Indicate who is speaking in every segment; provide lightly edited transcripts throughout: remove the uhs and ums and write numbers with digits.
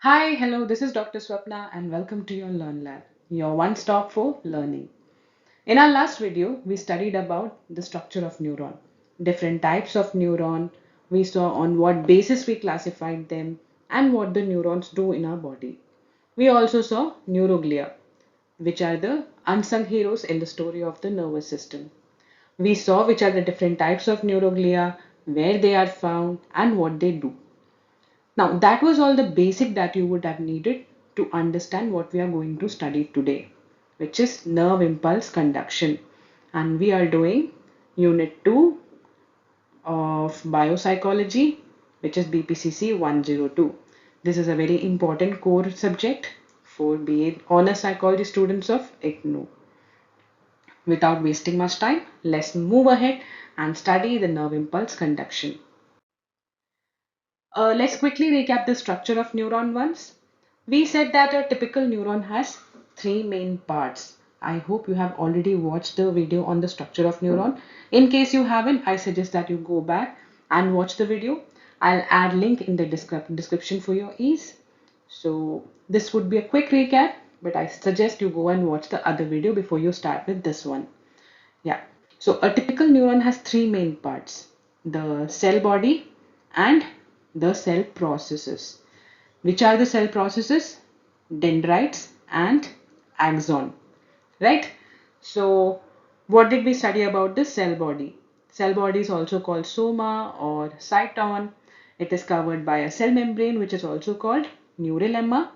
Speaker 1: Hi, hello, this is Dr. Swapna and welcome to your Learn Lab, your one stop for learning. In our last video, we studied about the structure of neuron, different types of neuron, we saw on what basis we classified them and what the neurons do in our body. We also saw neuroglia, which are the unsung heroes in the story of the nervous system. We saw which are the different types of neuroglia, where they are found and what they do. Now, that was all the basic that you would have needed to understand what we are going to study today, which is nerve impulse conduction. And we are doing Unit 2 of Biopsychology, which is BPCC 102. This is a very important core subject for BA Honor Psychology students of IGNOU. Without wasting much time, let's move ahead and study the nerve impulse conduction. Let's quickly recap the structure of neuron once. We said that a typical neuron has three main parts. I hope you have already watched the video on the structure of neuron. In case you haven't, I suggest that you go back and watch the video. I'll add link in the description for your ease. So this would be a quick recap, but I suggest you go and watch the other video before you start with this one. Yeah. So a typical neuron has three main parts: the cell body and the cell processes. Which are the cell processes? Dendrites and axon. Right? So what did we study about the cell body? Cell body is also called soma or cyton. It is covered by a cell membrane which is also called neurolemma.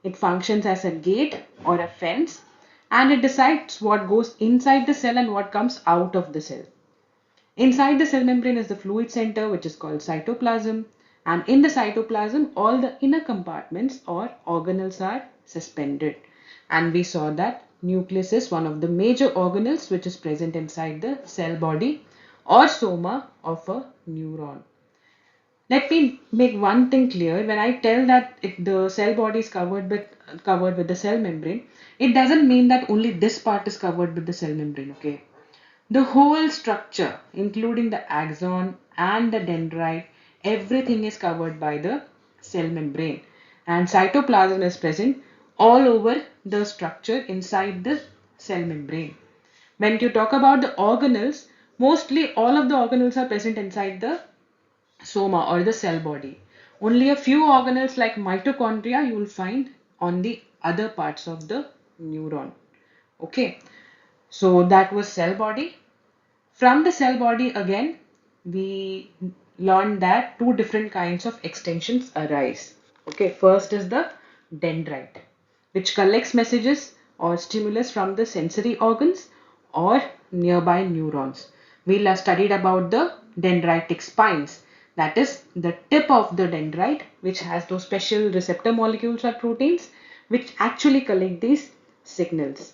Speaker 1: It functions as a gate or a fence, and it decides what goes inside the cell and what comes out of the cell. Inside the cell membrane is the fluid center, which is called cytoplasm, and in the cytoplasm all the inner compartments or organelles are suspended. And we saw that nucleus is one of the major organelles which is present inside the cell body or soma of a neuron. Let me make one thing clear. When I tell that the cell body is covered with the cell membrane, it doesn't mean that only this part is covered with the cell membrane, okay? The whole structure, including the axon and the dendrite, everything is covered by the cell membrane. And cytoplasm is present all over the structure inside the cell membrane. When you talk about the organelles, mostly all of the organelles are present inside the soma or the cell body. Only a few organelles like mitochondria you will find on the other parts of the neuron. Okay, so that was cell body. From the cell body again, we learned that two different kinds of extensions arise. Okay, first is the dendrite, which collects messages or stimulus from the sensory organs or nearby neurons. We last studied about the dendritic spines. That is the tip of the dendrite, which has those special receptor molecules or proteins which actually collect these signals.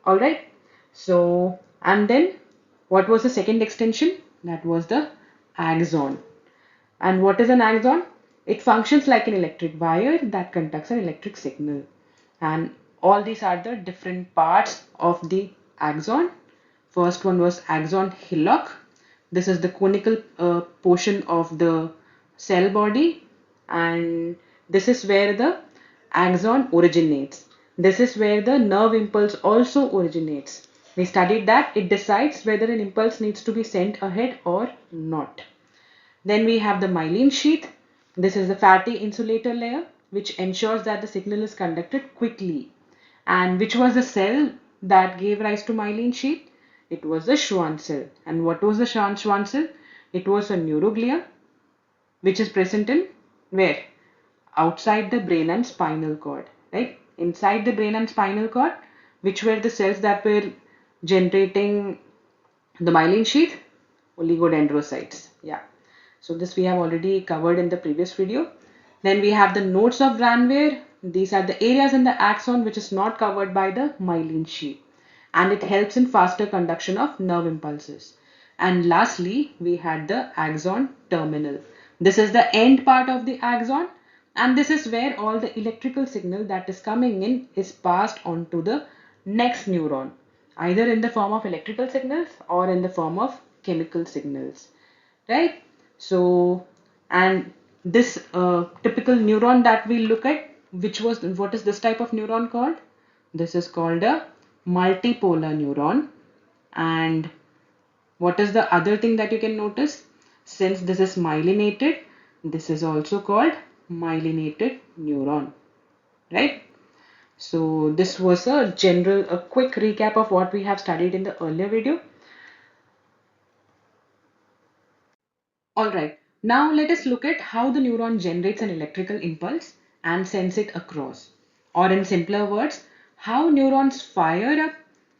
Speaker 1: All right. So, and then what was the second extension? That was the axon. And what is an axon? It functions like an electric wire that conducts an electric signal. And all these are the different parts of the axon. First one was axon hillock. This is the conical portion of the cell body, and this is where the axon originates. This is where the nerve impulse also originates. We studied that it decides whether an impulse needs to be sent ahead or not. Then we have the myelin sheath. This is the fatty insulator layer which ensures that the signal is conducted quickly. And which was the cell that gave rise to myelin sheath? It was the Schwann cell. And what was the Schwann cell? It was a neuroglia which is present in where? Outside the brain and spinal cord, right? Inside the brain and spinal cord, which were the cells that were generating the myelin sheath? Oligodendrocytes. Yeah. So this we have already covered in the previous video. Then we have the nodes of Ranvier. These are the areas in the axon which is not covered by the myelin sheath, and it helps in faster conduction of nerve impulses. And lastly, we had the axon terminal. This is the end part of the axon, and this is where all the electrical signal that is coming in is passed on to the next neuron, either in the form of electrical signals or in the form of chemical signals, right? So, and this typical neuron that we look at, what is this type of neuron called? This is called a multipolar neuron. And what is the other thing that you can notice? Since this is myelinated, this is also called myelinated neuron, right? So this was a quick recap of what we have studied in the earlier video. Alright, now let us look at how the neuron generates an electrical impulse and sends it across. Or in simpler words, how neurons fire up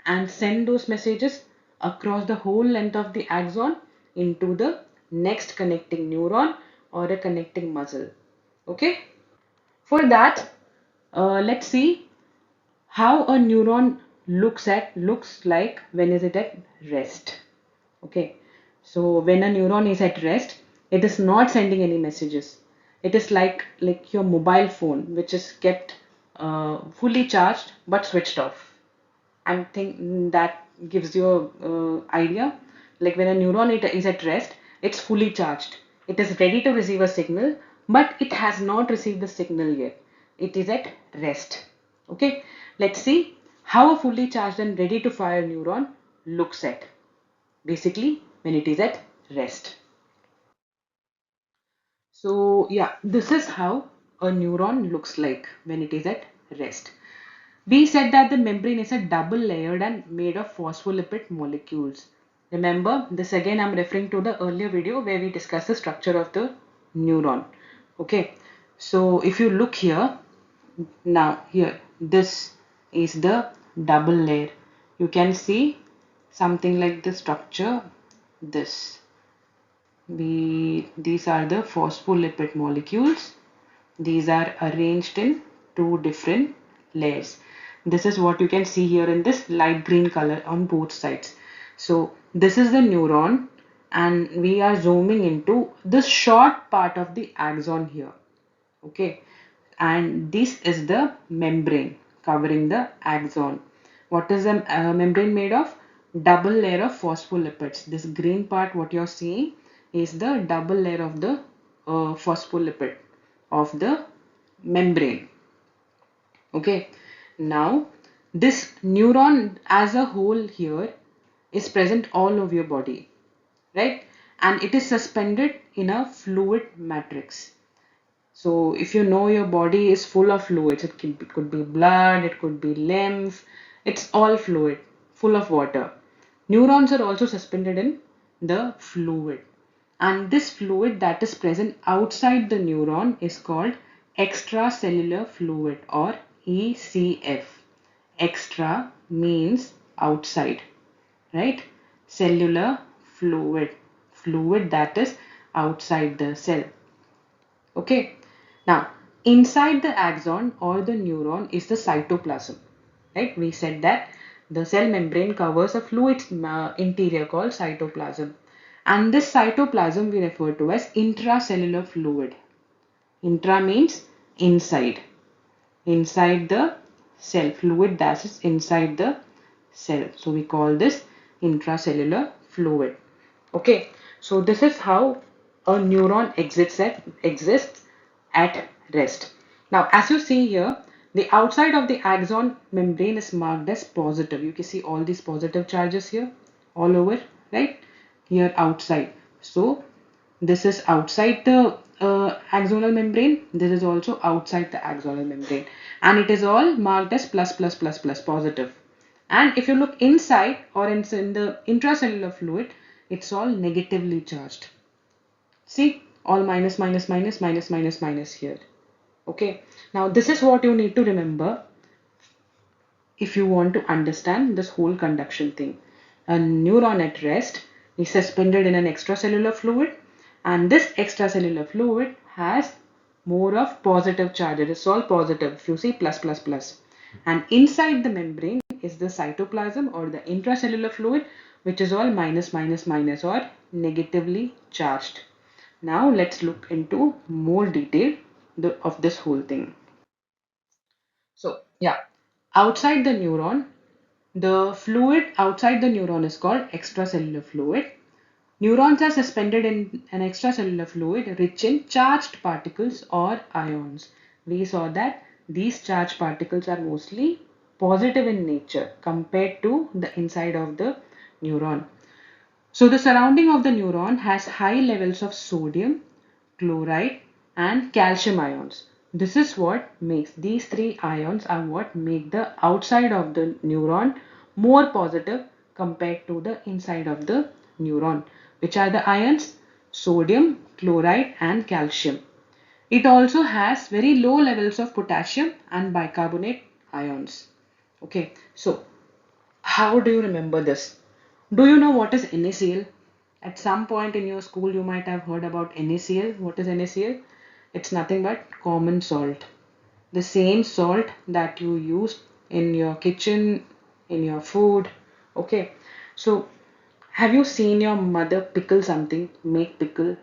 Speaker 1: and send those messages across the whole length of the axon into the next connecting neuron or a connecting muscle. Okay? For that, let's see how a neuron looks like when is it at rest. Okay, so when a neuron is at rest, it is not sending any messages. It is like your mobile phone, which is kept fully charged but switched off. I think that gives you a idea. Like when a neuron is at rest, it's fully charged. It is ready to receive a signal, but it has not received the signal yet. It is at rest. Okay, let's see how a fully charged and ready to fire neuron looks at. Basically, when it is at rest. So yeah, this is how a neuron looks like when it is at rest. We said that the membrane is a double layered and made of phospholipid molecules. Remember, this again I'm referring to the earlier video where we discussed the structure of the neuron. Okay, so if you look here, now here, this is the double layer. You can see something like the structure, this. These are the phospholipid molecules. These are arranged in two different layers. This is what you can see here in this light green color on both sides. So this is the neuron and we are zooming into the short part of the axon here. Okay, and this is the membrane covering the axon. What is the membrane made of? Double layer of phospholipids. This green part what you're seeing is the double layer of the phospholipid of the membrane. Okay, now this neuron as a whole here is present all over your body, right? And it is suspended in a fluid matrix. So if you know your body is full of fluids, it could be blood, it could be lymph, it's all fluid, full of water. Neurons are also suspended in the fluid. And this fluid that is present outside the neuron is called extracellular fluid or ECF. Extra means outside, right? Cellular fluid, fluid that is outside the cell. Okay, now inside the axon or the neuron is the cytoplasm, right? We said that the cell membrane covers a fluid interior called cytoplasm, and this cytoplasm we refer to as intracellular fluid. Intra means inside, inside the cell, fluid that is inside the cell. So we call this intracellular fluid. Okay, so this is how a neuron exists at rest. Now, as you see here, the outside of the axon membrane is marked as positive. You can see all these positive charges here, all over, right? Here outside. So, this is outside the axonal membrane. This is also outside the axonal membrane. And it is all marked as plus, plus, plus, plus, positive. And if you look inside or in the intracellular fluid, it's all negatively charged. See, all minus, minus, minus, minus, minus, minus here. Okay, now this is what you need to remember if you want to understand this whole conduction thing. A neuron at rest is suspended in an extracellular fluid, and this extracellular fluid has more of positive charge. It is all positive. If you see plus, plus, plus. And inside the membrane is the cytoplasm or the intracellular fluid, which is all minus, minus, minus or negatively charged. Now let's look into more detail of this whole thing. So yeah, outside the neuron, the fluid outside the neuron is called extracellular fluid. Neurons are suspended in an extracellular fluid rich in charged particles or ions. We saw that these charged particles are mostly positive in nature compared to the inside of the neuron. So the surrounding of the neuron has high levels of sodium, chloride and calcium ions. This is what makes these three ions are what make the outside of the neuron more positive compared to the inside of the neuron. Which are the ions? Sodium, chloride and calcium. It also has very low levels of potassium and bicarbonate ions. Okay, so how do you remember this? Do you know what is NaCl? At some point in your school, you might have heard about NaCl. What is NaCl? It's nothing but common salt. The same salt that you use in your kitchen, in your food. Okay. So, have you seen your mother pickle something, make pickle?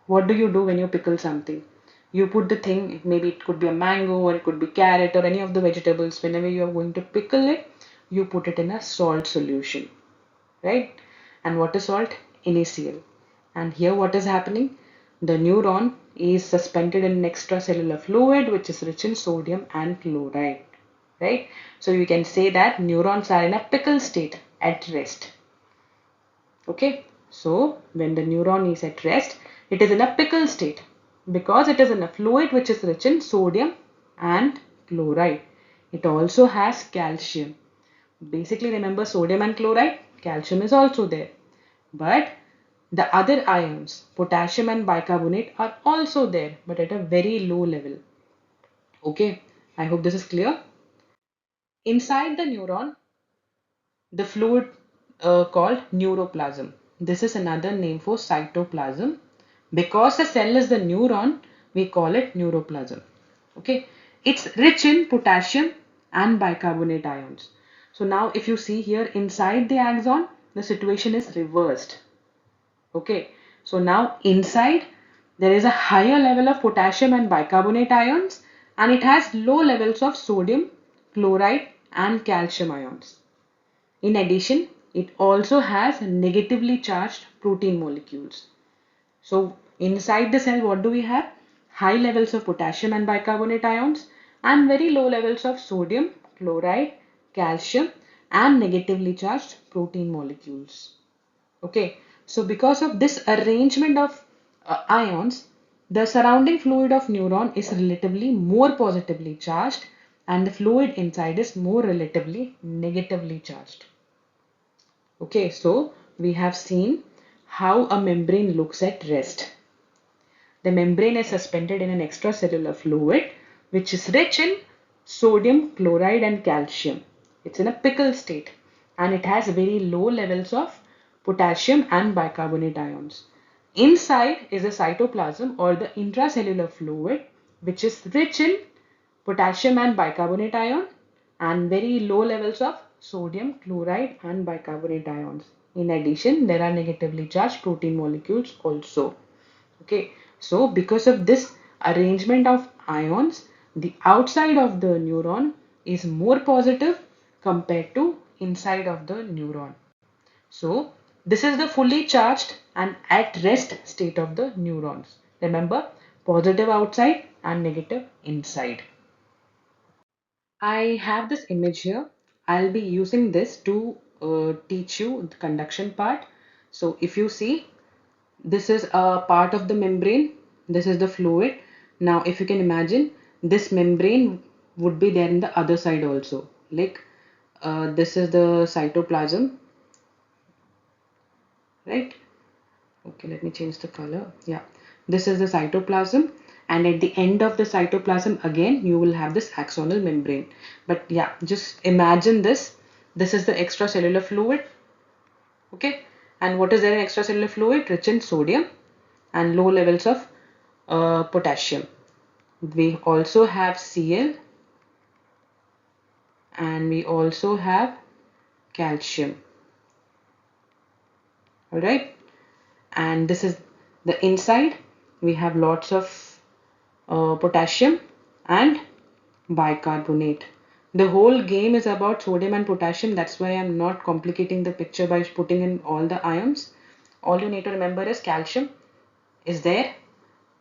Speaker 1: What do you do when you pickle something? You put the thing, maybe it could be a mango or it could be carrot or any of the vegetables. Whenever you are going to pickle it, you put it in a salt solution, right? And what is salt? NaCl. And here what is happening? The neuron is suspended in an extracellular fluid which is rich in sodium and chloride, right? So you can say that neurons are in a pickle state at rest. Okay, so when the neuron is at rest, it is in a pickle state because it is in a fluid which is rich in sodium and chloride. It also has calcium. Basically, remember sodium and chloride, calcium is also there. But the other ions, potassium and bicarbonate, are also there, but at a very low level. Okay, I hope this is clear. Inside the neuron, the fluid called neuroplasm. This is another name for cytoplasm. Because the cell is the neuron, we call it neuroplasm. Okay, it's rich in potassium and bicarbonate ions. So now if you see here inside the axon, the situation is reversed. Okay, so now inside there is a higher level of potassium and bicarbonate ions and it has low levels of sodium, chloride and calcium ions. In addition, it also has negatively charged protein molecules. So inside the cell, what do we have? High levels of potassium and bicarbonate ions and very low levels of sodium, chloride, calcium and negatively charged protein molecules. Okay, so because of this arrangement of ions, the surrounding fluid of neuron is relatively more positively charged and the fluid inside is more relatively negatively charged. Okay, so we have seen how a membrane looks at rest. The membrane is suspended in an extracellular fluid which is rich in sodium, chloride and calcium. It's in a pickle state and it has very low levels of potassium and bicarbonate ions. Inside is the cytoplasm or the intracellular fluid which is rich in potassium and bicarbonate ion and very low levels of sodium, chloride and bicarbonate ions. In addition, there are negatively charged protein molecules also. Okay, so because of this arrangement of ions, the outside of the neuron is more positive compared to inside of the neuron. So this is the fully charged and at rest state of the neurons. Remember, positive outside and negative inside. I have this image here. I'll be using this to teach you the conduction part. So if you see, this is a part of the membrane. This is the fluid. Now, if you can imagine, this membrane would be there in the other side also. Like this is the cytoplasm, right? Okay, let me change the color. Yeah, this is the cytoplasm, and at the end of the cytoplasm, again, you will have this axonal membrane. But yeah, just imagine this. This is the extracellular fluid. Okay, and what is there in extracellular fluid? Rich in sodium and low levels of potassium. We also have Cl and we also have calcium. Alright, and this is the inside. We have lots of potassium and bicarbonate. The whole game is about sodium and potassium. That's why I'm not complicating the picture by putting in all the ions. All you need to remember is calcium is there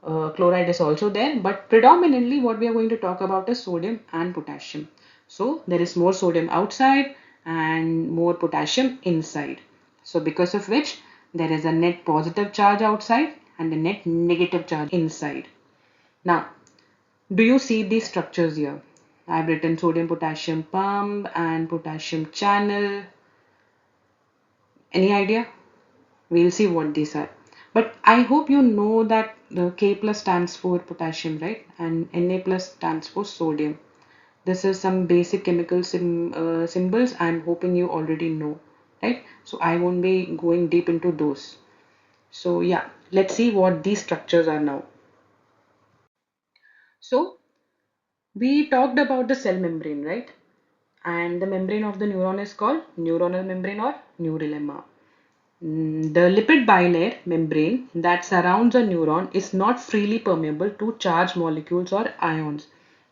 Speaker 1: chloride is also there, but predominantly what we are going to talk about is sodium and potassium. So there is more sodium outside and more potassium inside. So because of which there is a net positive charge outside and a net negative charge inside. Now, do you see these structures here? I've written sodium potassium pump and potassium channel. Any idea? We'll see what these are. But I hope you know that the K plus stands for potassium, right? And Na plus stands for sodium. This is some basic chemical symbols I'm hoping you already know, right? So I won't be going deep into those. So yeah, let's see what these structures are now. So we talked about the cell membrane, right? And the membrane of the neuron is called neuronal membrane or neurolemma. The lipid bilayer membrane that surrounds a neuron is not freely permeable to charged molecules or ions.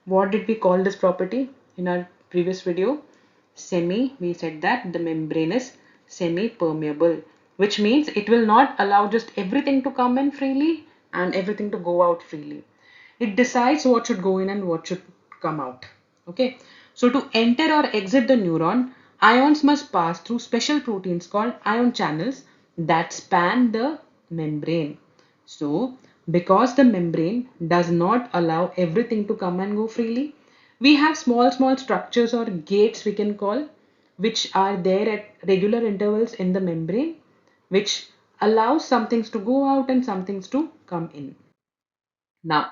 Speaker 1: What did we call this property in our previous video? We said that the membrane is semi-permeable, which means it will not allow just everything to come in freely and everything to go out freely. It decides what should go in and what should come out. Okay. So to enter or exit the neuron, ions must pass through special proteins called ion channels that span the membrane. So because the membrane does not allow everything to come and go freely, we have small structures or gates we can call, which are there at regular intervals in the membrane, which allows some things to go out and some things to come in. Now,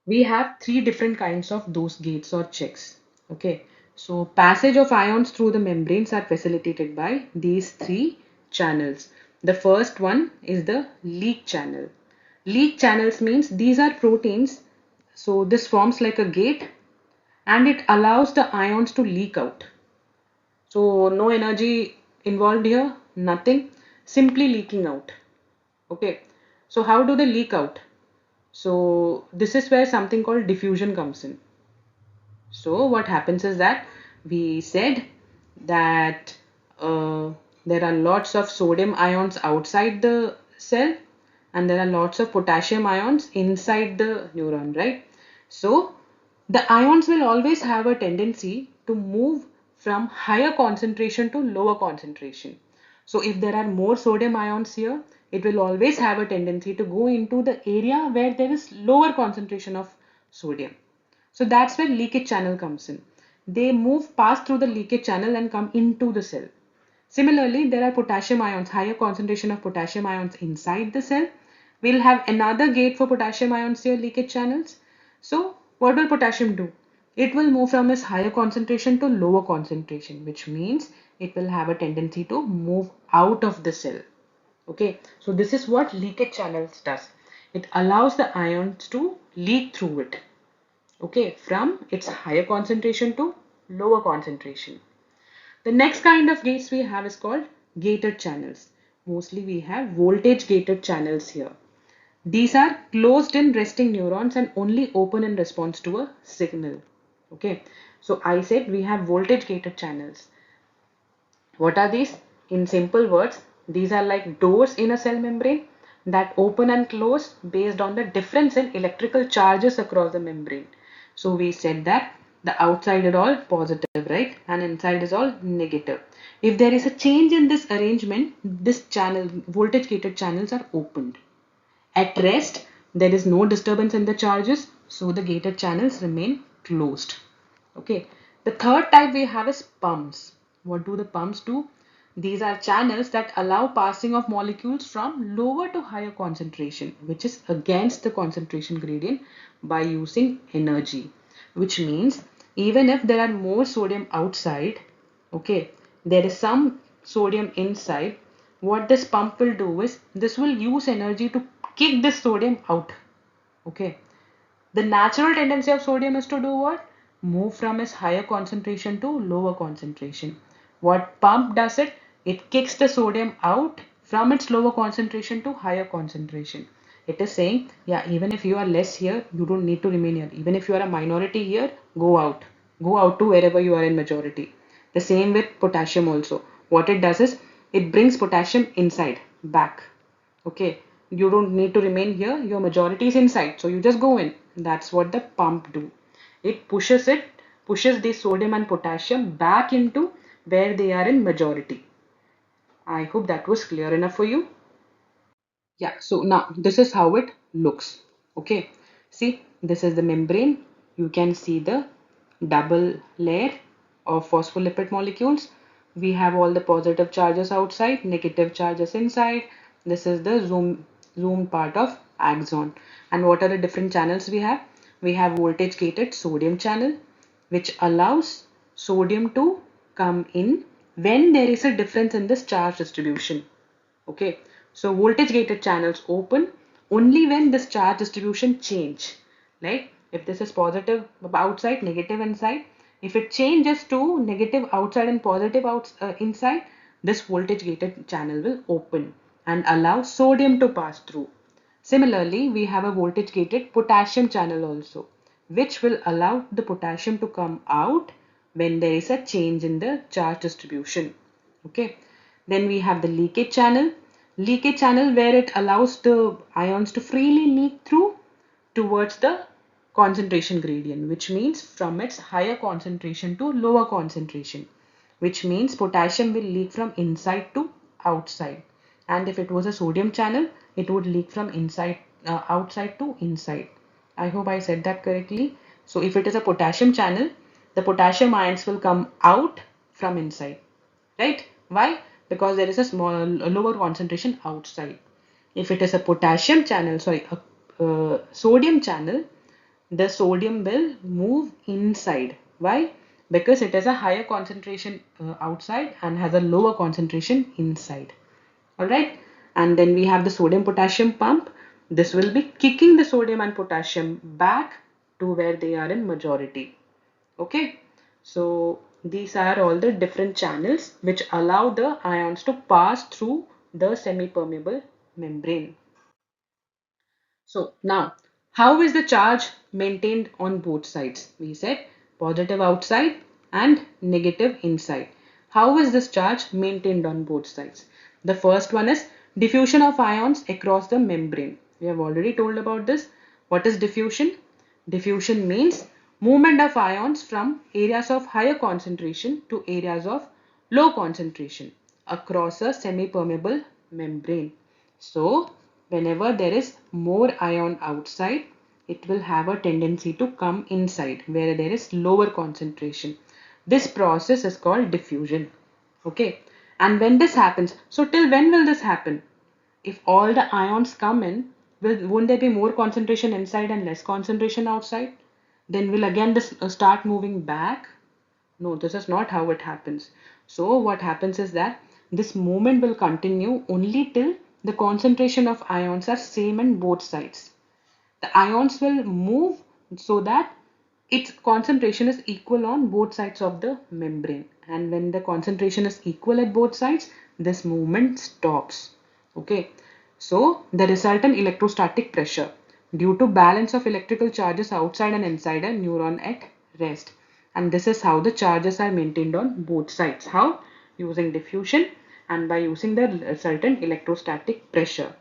Speaker 1: we have three different kinds of those gates or checks. Okay, so passage of ions through the membranes are facilitated by these three channels. The first one is the leak channel. Leak channels means these are proteins, so this forms like a gate and it allows the ions to leak out. So no energy involved here, nothing, simply leaking out. Okay, so how do they leak out? So this is where something called diffusion comes in. So what happens is that we said that there are lots of sodium ions outside the cell and there are lots of potassium ions inside the neuron, right? So the ions will always have a tendency to move from higher concentration to lower concentration. So if there are more sodium ions here, it will always have a tendency to go into the area where there is lower concentration of sodium. So that's where leakage channel comes in. They pass through the leakage channel and come into the cell. Similarly, there are potassium ions, higher concentration of potassium ions inside the cell. We'll have another gate for potassium ions here, leakage channels. So what will potassium do? It will move from its higher concentration to lower concentration, which means it will have a tendency to move out of the cell. Okay, so this is what leakage channels does. It allows the ions to leak through it. Okay, from its higher concentration to lower concentration. The next kind of gates we have is called gated channels. Mostly we have voltage gated channels here. These are closed in resting neurons and only open in response to a signal. Okay, so I said we have voltage gated channels. What are these? In simple words, these are like doors in a cell membrane that open and close based on the difference in electrical charges across the membrane. So we said that the outside is all positive, right? And inside is all negative. If there is a change in this arrangement, this channel, voltage gated channels are opened. At rest, there is no disturbance in the charges, so the gated channels remain closed. Okay. The third type we have is pumps. What do the pumps do? These are channels that allow passing of molecules from lower to higher concentration, which is against the concentration gradient by using energy. Which means even if there are more sodium outside, okay, there is some sodium inside. What this pump will do is this will use energy to kick this sodium out. Okay. The natural tendency of sodium is to do what? Move from its higher concentration to lower concentration. What pump does it? It kicks the sodium out from its lower concentration to higher concentration. It is saying, yeah, even if you are less here, you don't need to remain here. Even if you are a minority here, go out. Go out to wherever you are in majority. The same with potassium also. What it does is, it brings potassium inside, back. Okay. you don't need to remain here. Your majority is inside. So you just go in. That's what the pump do. It pushes the sodium and potassium back into where they are in majority. I hope that was clear enough for you. Yeah, so now this is how it looks. Okay, see, this is the membrane. You can see the double layer of phospholipid molecules. We have all the positive charges outside, negative charges inside. This is the zoom part of axon. And what are the different channels we have? We have voltage gated sodium channel, which allows sodium to come in when there is a difference in this charge distribution. Okay, so voltage gated channels open only when this charge distribution change. Like if this is positive outside, negative inside, if it changes to negative outside and positive inside, this voltage gated channel will open and allow sodium to pass through. Similarly, we have a voltage gated potassium channel also, which will allow the potassium to come out when there is a change in the charge distribution. Okay. Then we have the leakage channel where it allows the ions to freely leak through towards the concentration gradient, which means from its higher concentration to lower concentration, which means potassium will leak from inside to outside. And if it was a sodium channel, it would leak from outside to inside. I hope I said that correctly. So if it is a potassium channel, the potassium ions will come out from inside, right? Why? Because there is a lower concentration outside. If it is a potassium channel, sorry, a sodium channel, the sodium will move inside. Why? Because it has a higher concentration outside and has a lower concentration inside. All right. And then we have the sodium potassium pump. This will be kicking the sodium and potassium back to where they are in majority. Okay. So these are all the different channels which allow the ions to pass through the semi-permeable membrane. So now, how is the charge maintained on both sides? We said positive outside and negative inside. How is this charge maintained on both sides? The first one is diffusion of ions across the membrane. We have already told about this. What is diffusion? Diffusion means movement of ions from areas of higher concentration to areas of low concentration across a semi-permeable membrane. So, whenever there is more ion outside, it will have a tendency to come inside where there is lower concentration. This process is called diffusion. Okay. And when this happens, so till when will this happen? If all the ions come in, won't there be more concentration inside and less concentration outside? Then will again this start moving back? No, this is not how it happens. So what happens is that this movement will continue only till the concentration of ions are same in both sides. The ions will move so that its concentration is equal on both sides of the membrane. And when the concentration is equal at both sides, this movement stops. Okay. So the resultant electrostatic pressure due to balance of electrical charges outside and inside a neuron at rest. And this is how the charges are maintained on both sides. How? Using diffusion and by using the resultant electrostatic pressure.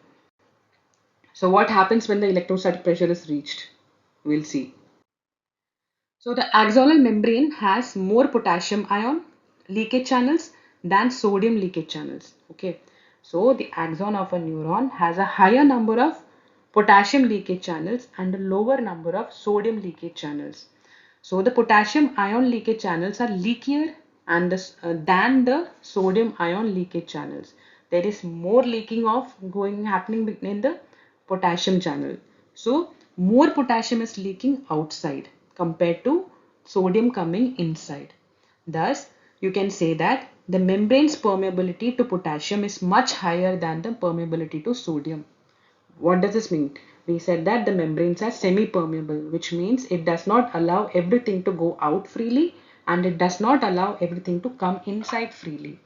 Speaker 1: So what happens when the electrostatic pressure is reached? We'll see. So the axonal membrane has more potassium ion leakage channels than sodium leakage channels. Okay. So the axon of a neuron has a higher number of potassium leakage channels and a lower number of sodium leakage channels. So the potassium ion leakage channels are leakier and than the sodium ion leakage channels. There is more leaking of happening in the potassium channel. So more potassium is leaking outside compared to sodium coming inside. Thus, you can say that the membrane's permeability to potassium is much higher than the permeability to sodium. What does this mean? We said that the membranes are semi-permeable, which means it does not allow everything to go out freely and it does not allow everything to come inside freely.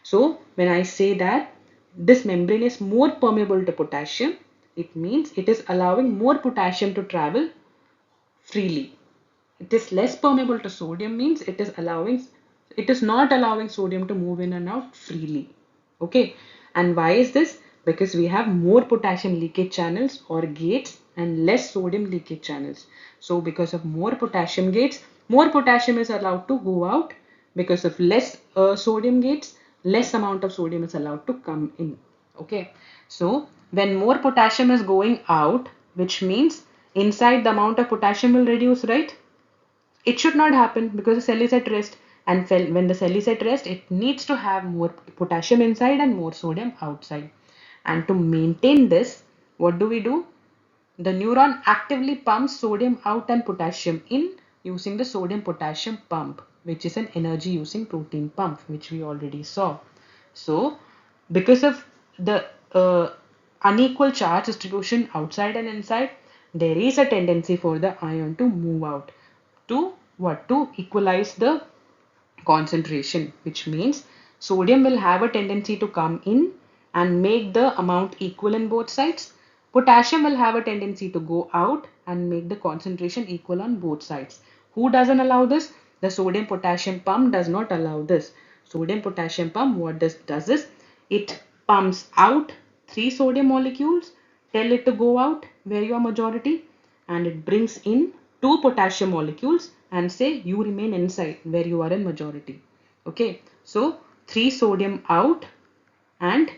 Speaker 1: So when I say that this membrane is more permeable to potassium, it means it is allowing more potassium to travel freely. It is less permeable to sodium means it is not allowing sodium to move in and out freely. Okay. And why is this? because we have more potassium leakage channels or gates and less sodium leakage channels. So because of more potassium gates, more potassium is allowed to go out. Because of less sodium gates, less amount of sodium is allowed to come in. Okay, so when more potassium is going out, which means inside the amount of potassium will reduce, right? It should not happen because the cell is at rest, and when the cell is at rest, it needs to have more potassium inside and more sodium outside. And to maintain this, what do we do? The neuron actively pumps sodium out and potassium in using the sodium potassium pump, which is an energy using protein pump, which we already saw. So because of the unequal charge distribution outside and inside, there is a tendency for the ion to move out to what? To equalize the concentration, which means sodium will have a tendency to come in and make the amount equal in both sides. Potassium will have a tendency to go out and make the concentration equal on both sides. Who doesn't allow this? The sodium potassium pump does not allow this. Sodium potassium pump, what does is it pumps out 3 sodium molecules, tell it to go out where you are majority, and it brings in 2 potassium molecules and say you remain inside where you are in majority. Okay, so 3 sodium out and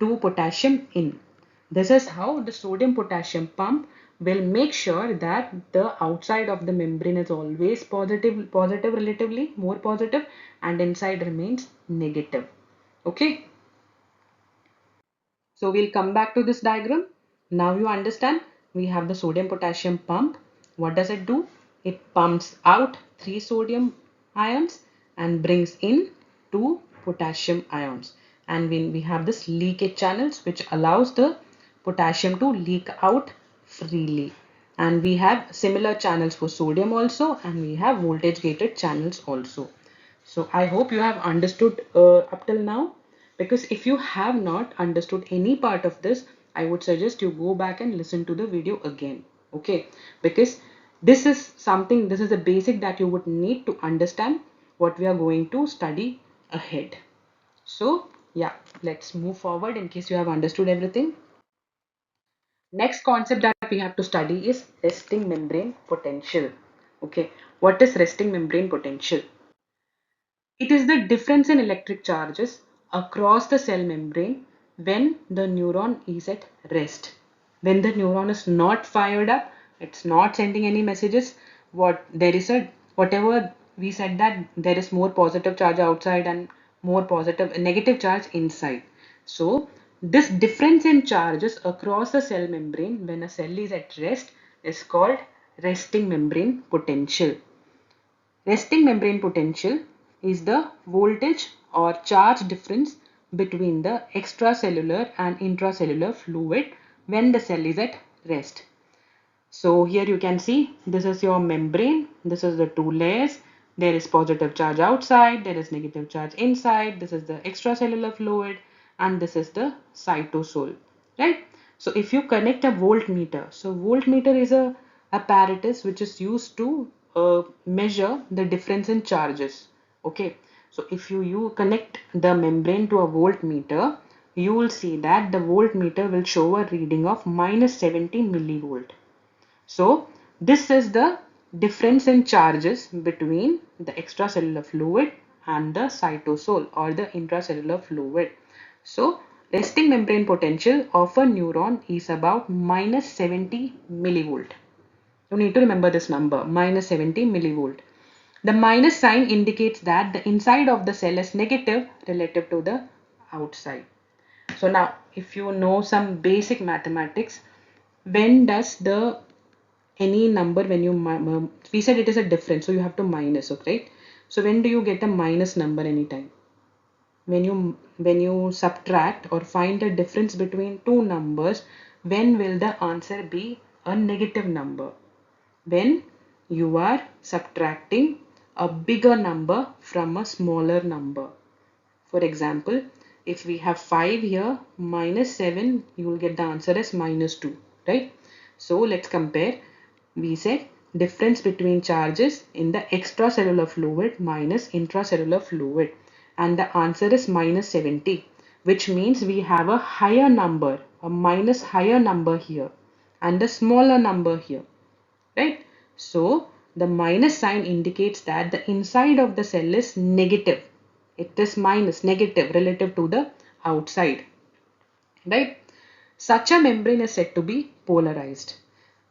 Speaker 1: 2 potassium in. This is how the sodium potassium pump will make sure that the outside of the membrane is always positive relatively, more positive, and inside remains negative. Okay. So we'll come back to this diagram. Now you understand we have the sodium potassium pump. What does it do? It pumps out 3 sodium ions and brings in 2 potassium ions. And when we have this leakage channels which allows the potassium to leak out freely. And we have similar channels for sodium also, and we have voltage gated channels also. So I hope you have understood up till now, because if you have not understood any part of this, I would suggest you go back and listen to the video again. Okay, because this is something, this is a basic that you would need to understand what we are going to study ahead. So yeah, let's move forward in case you have understood everything. Next concept that we have to study is resting membrane potential. Okay, what is resting membrane potential? It is the difference in electric charges across the cell membrane when the neuron is at rest. When the neuron is not fired up, it's not sending any messages. Whatever we said, that there is more positive charge outside and more positive negative charge inside. So this difference in charges across the cell membrane when a cell is at rest is called resting membrane potential. Resting membrane potential is the voltage or charge difference between the extracellular and intracellular fluid when the cell is at rest. So here you can see this is your membrane, this is the two layers, there is positive charge outside, there is negative charge inside, this is the extracellular fluid, and this is the cytosol, right? So if you connect a voltmeter, so voltmeter is a apparatus which is used to measure the difference in charges. Okay, so if you connect the membrane to a voltmeter, you will see that the voltmeter will show a reading of minus 70 millivolt. So this is the difference in charges between the extracellular fluid and the cytosol or the intracellular fluid. So resting membrane potential of a neuron is about minus 70 millivolt. You need to remember this number, minus 70 millivolt. The minus sign indicates that the inside of the cell is negative relative to the outside. So now if you know some basic mathematics, when does the any number, when you we said it is a difference, so you have to minus, okay? So when do you get a minus number? Anytime when you subtract or find a difference between two numbers, when will the answer be a negative number? When you are subtracting a bigger number from a smaller number. For example, if we have 5 here, minus 7, you will get the answer as minus 2, right? So let's compare. We said difference between charges in the extracellular fluid minus intracellular fluid, and the answer is minus 70. which means we have a higher number, a minus higher number here and a smaller number here, right? So the minus sign indicates that the inside of the cell is negative. It is minus, negative relative to the outside, right? Such a membrane is said to be polarized.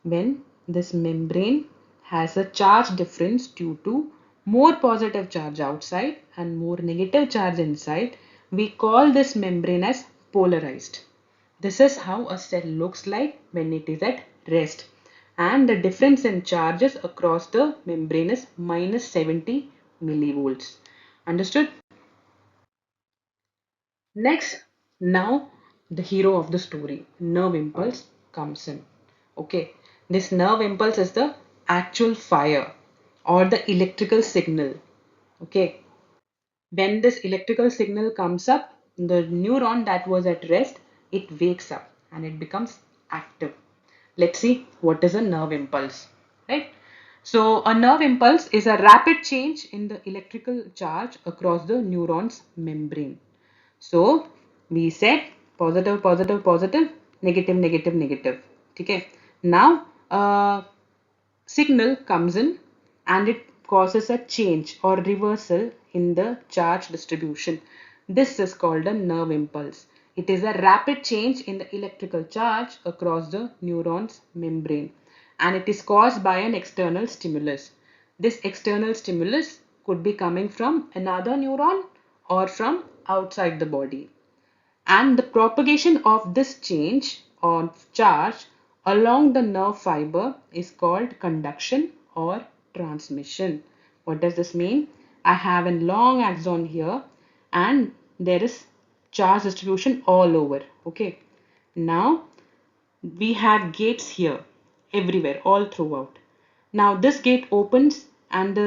Speaker 1: When this membrane has a charge difference due to more positive charge outside and more negative charge inside, we call this membrane as polarized. This is how a cell looks like when it is at rest. And the difference in charges across the membrane is minus 70 millivolts. Understood? Next, now the hero of the story, nerve impulse, comes in. Okay, this nerve impulse is the actual fire or the electrical signal. Okay, when this electrical signal comes up, the neuron that was at rest, it wakes up and it becomes active. Let's see what is a nerve impulse, right? So a nerve impulse is a rapid change in the electrical charge across the neuron's membrane. So we said positive, positive, positive, negative, negative, negative. Okay. Now signal comes in and it causes a change or reversal in the charge distribution. This is called a nerve impulse. It is a rapid change in the electrical charge across the neuron's membrane and it is caused by an external stimulus. This external stimulus could be coming from another neuron or from outside the body. And the propagation of this change of charge along the nerve fiber is called conduction or transmission. What does this mean? I have a long axon here and there is charge distribution all over. Okay. Now we have gates here everywhere, all throughout. Now this gate opens and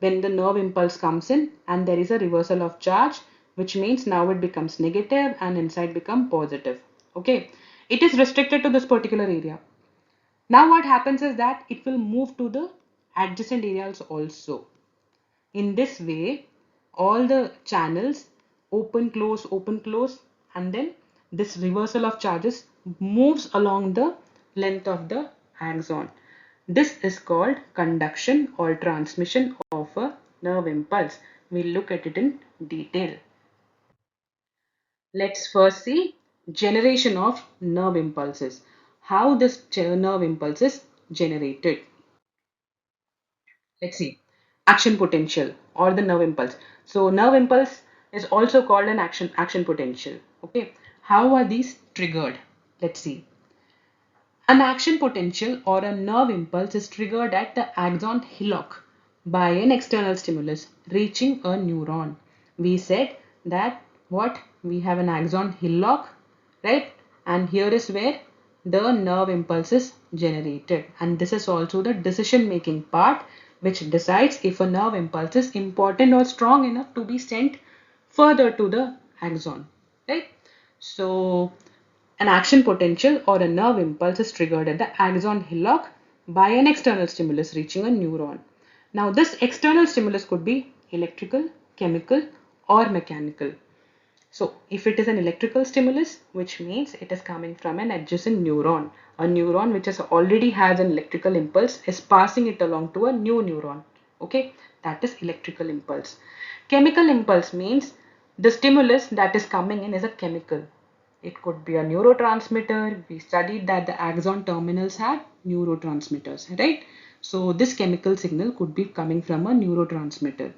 Speaker 1: when the nerve impulse comes in and there is a reversal of charge, which means now it becomes negative and inside become positive. Okay, it is restricted to this particular area. Now what happens is that it will move to the adjacent areas also. In this way, all the channels open, close, and then this reversal of charges moves along the length of the axon. This is called conduction or transmission of a nerve impulse. We'll look at it in detail. Let's first see generation of nerve impulses. How this nerve impulse is generated. Let's see. Action potential or the nerve impulse. So nerve impulse is also called an action potential. Okay. How are these triggered? Let's see. An action potential or a nerve impulse is triggered at the axon hillock by an external stimulus reaching a neuron. We said that what we have an axon hillock, right? And here is where the nerve impulse is generated. And this is also the decision making part which decides if a nerve impulse is important or strong enough to be sent further to the axon, right? So an action potential or a nerve impulse is triggered at the axon hillock by an external stimulus reaching a neuron. Now, this external stimulus could be electrical, chemical, or mechanical. So, if it is an electrical stimulus, which means it is coming from an adjacent neuron, a neuron which has already has an electrical impulse is passing it along to a new neuron. Okay, that is electrical impulse. Chemical impulse means the stimulus that is coming in is a chemical. It could be a neurotransmitter. We studied that the axon terminals have neurotransmitters, right? So this chemical signal could be coming from a neurotransmitter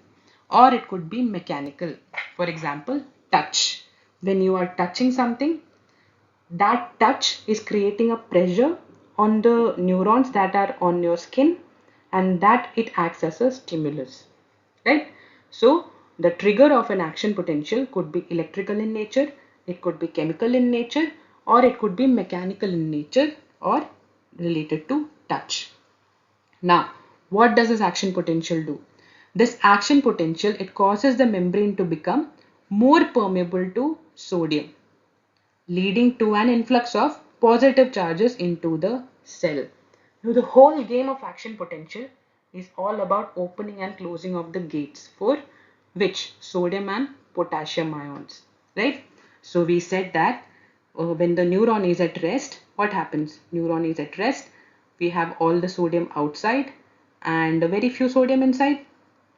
Speaker 1: or it could be mechanical. For example, touch. When you are touching something, that touch is creating a pressure on the neurons that are on your skin and that it acts as a stimulus, right? So the trigger of an action potential could be electrical in nature, it could be chemical in nature, or it could be mechanical in nature or related to touch. Now, what does this action potential do? This action potential, it causes the membrane to become more permeable to sodium, leading to an influx of positive charges into the cell. Now, the whole game of action potential is all about opening and closing of the gates for which sodium and potassium ions, right? So we said that when the neuron is at rest, what happens? Neuron is at rest, we have all the sodium outside and very few sodium inside,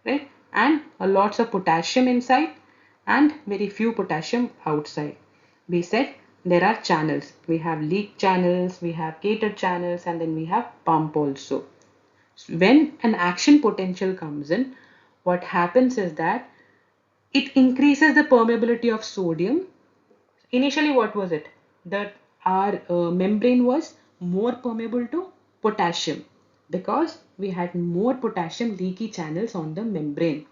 Speaker 1: right? And a lots of potassium inside and very few potassium outside. We said there are channels. We have leak channels, we have gated channels, and then we have pump also. When an action potential comes in, what happens is that it increases the permeability of sodium. Initially, what was it? That our membrane was more permeable to potassium because we had more potassium leaky channels on the membrane.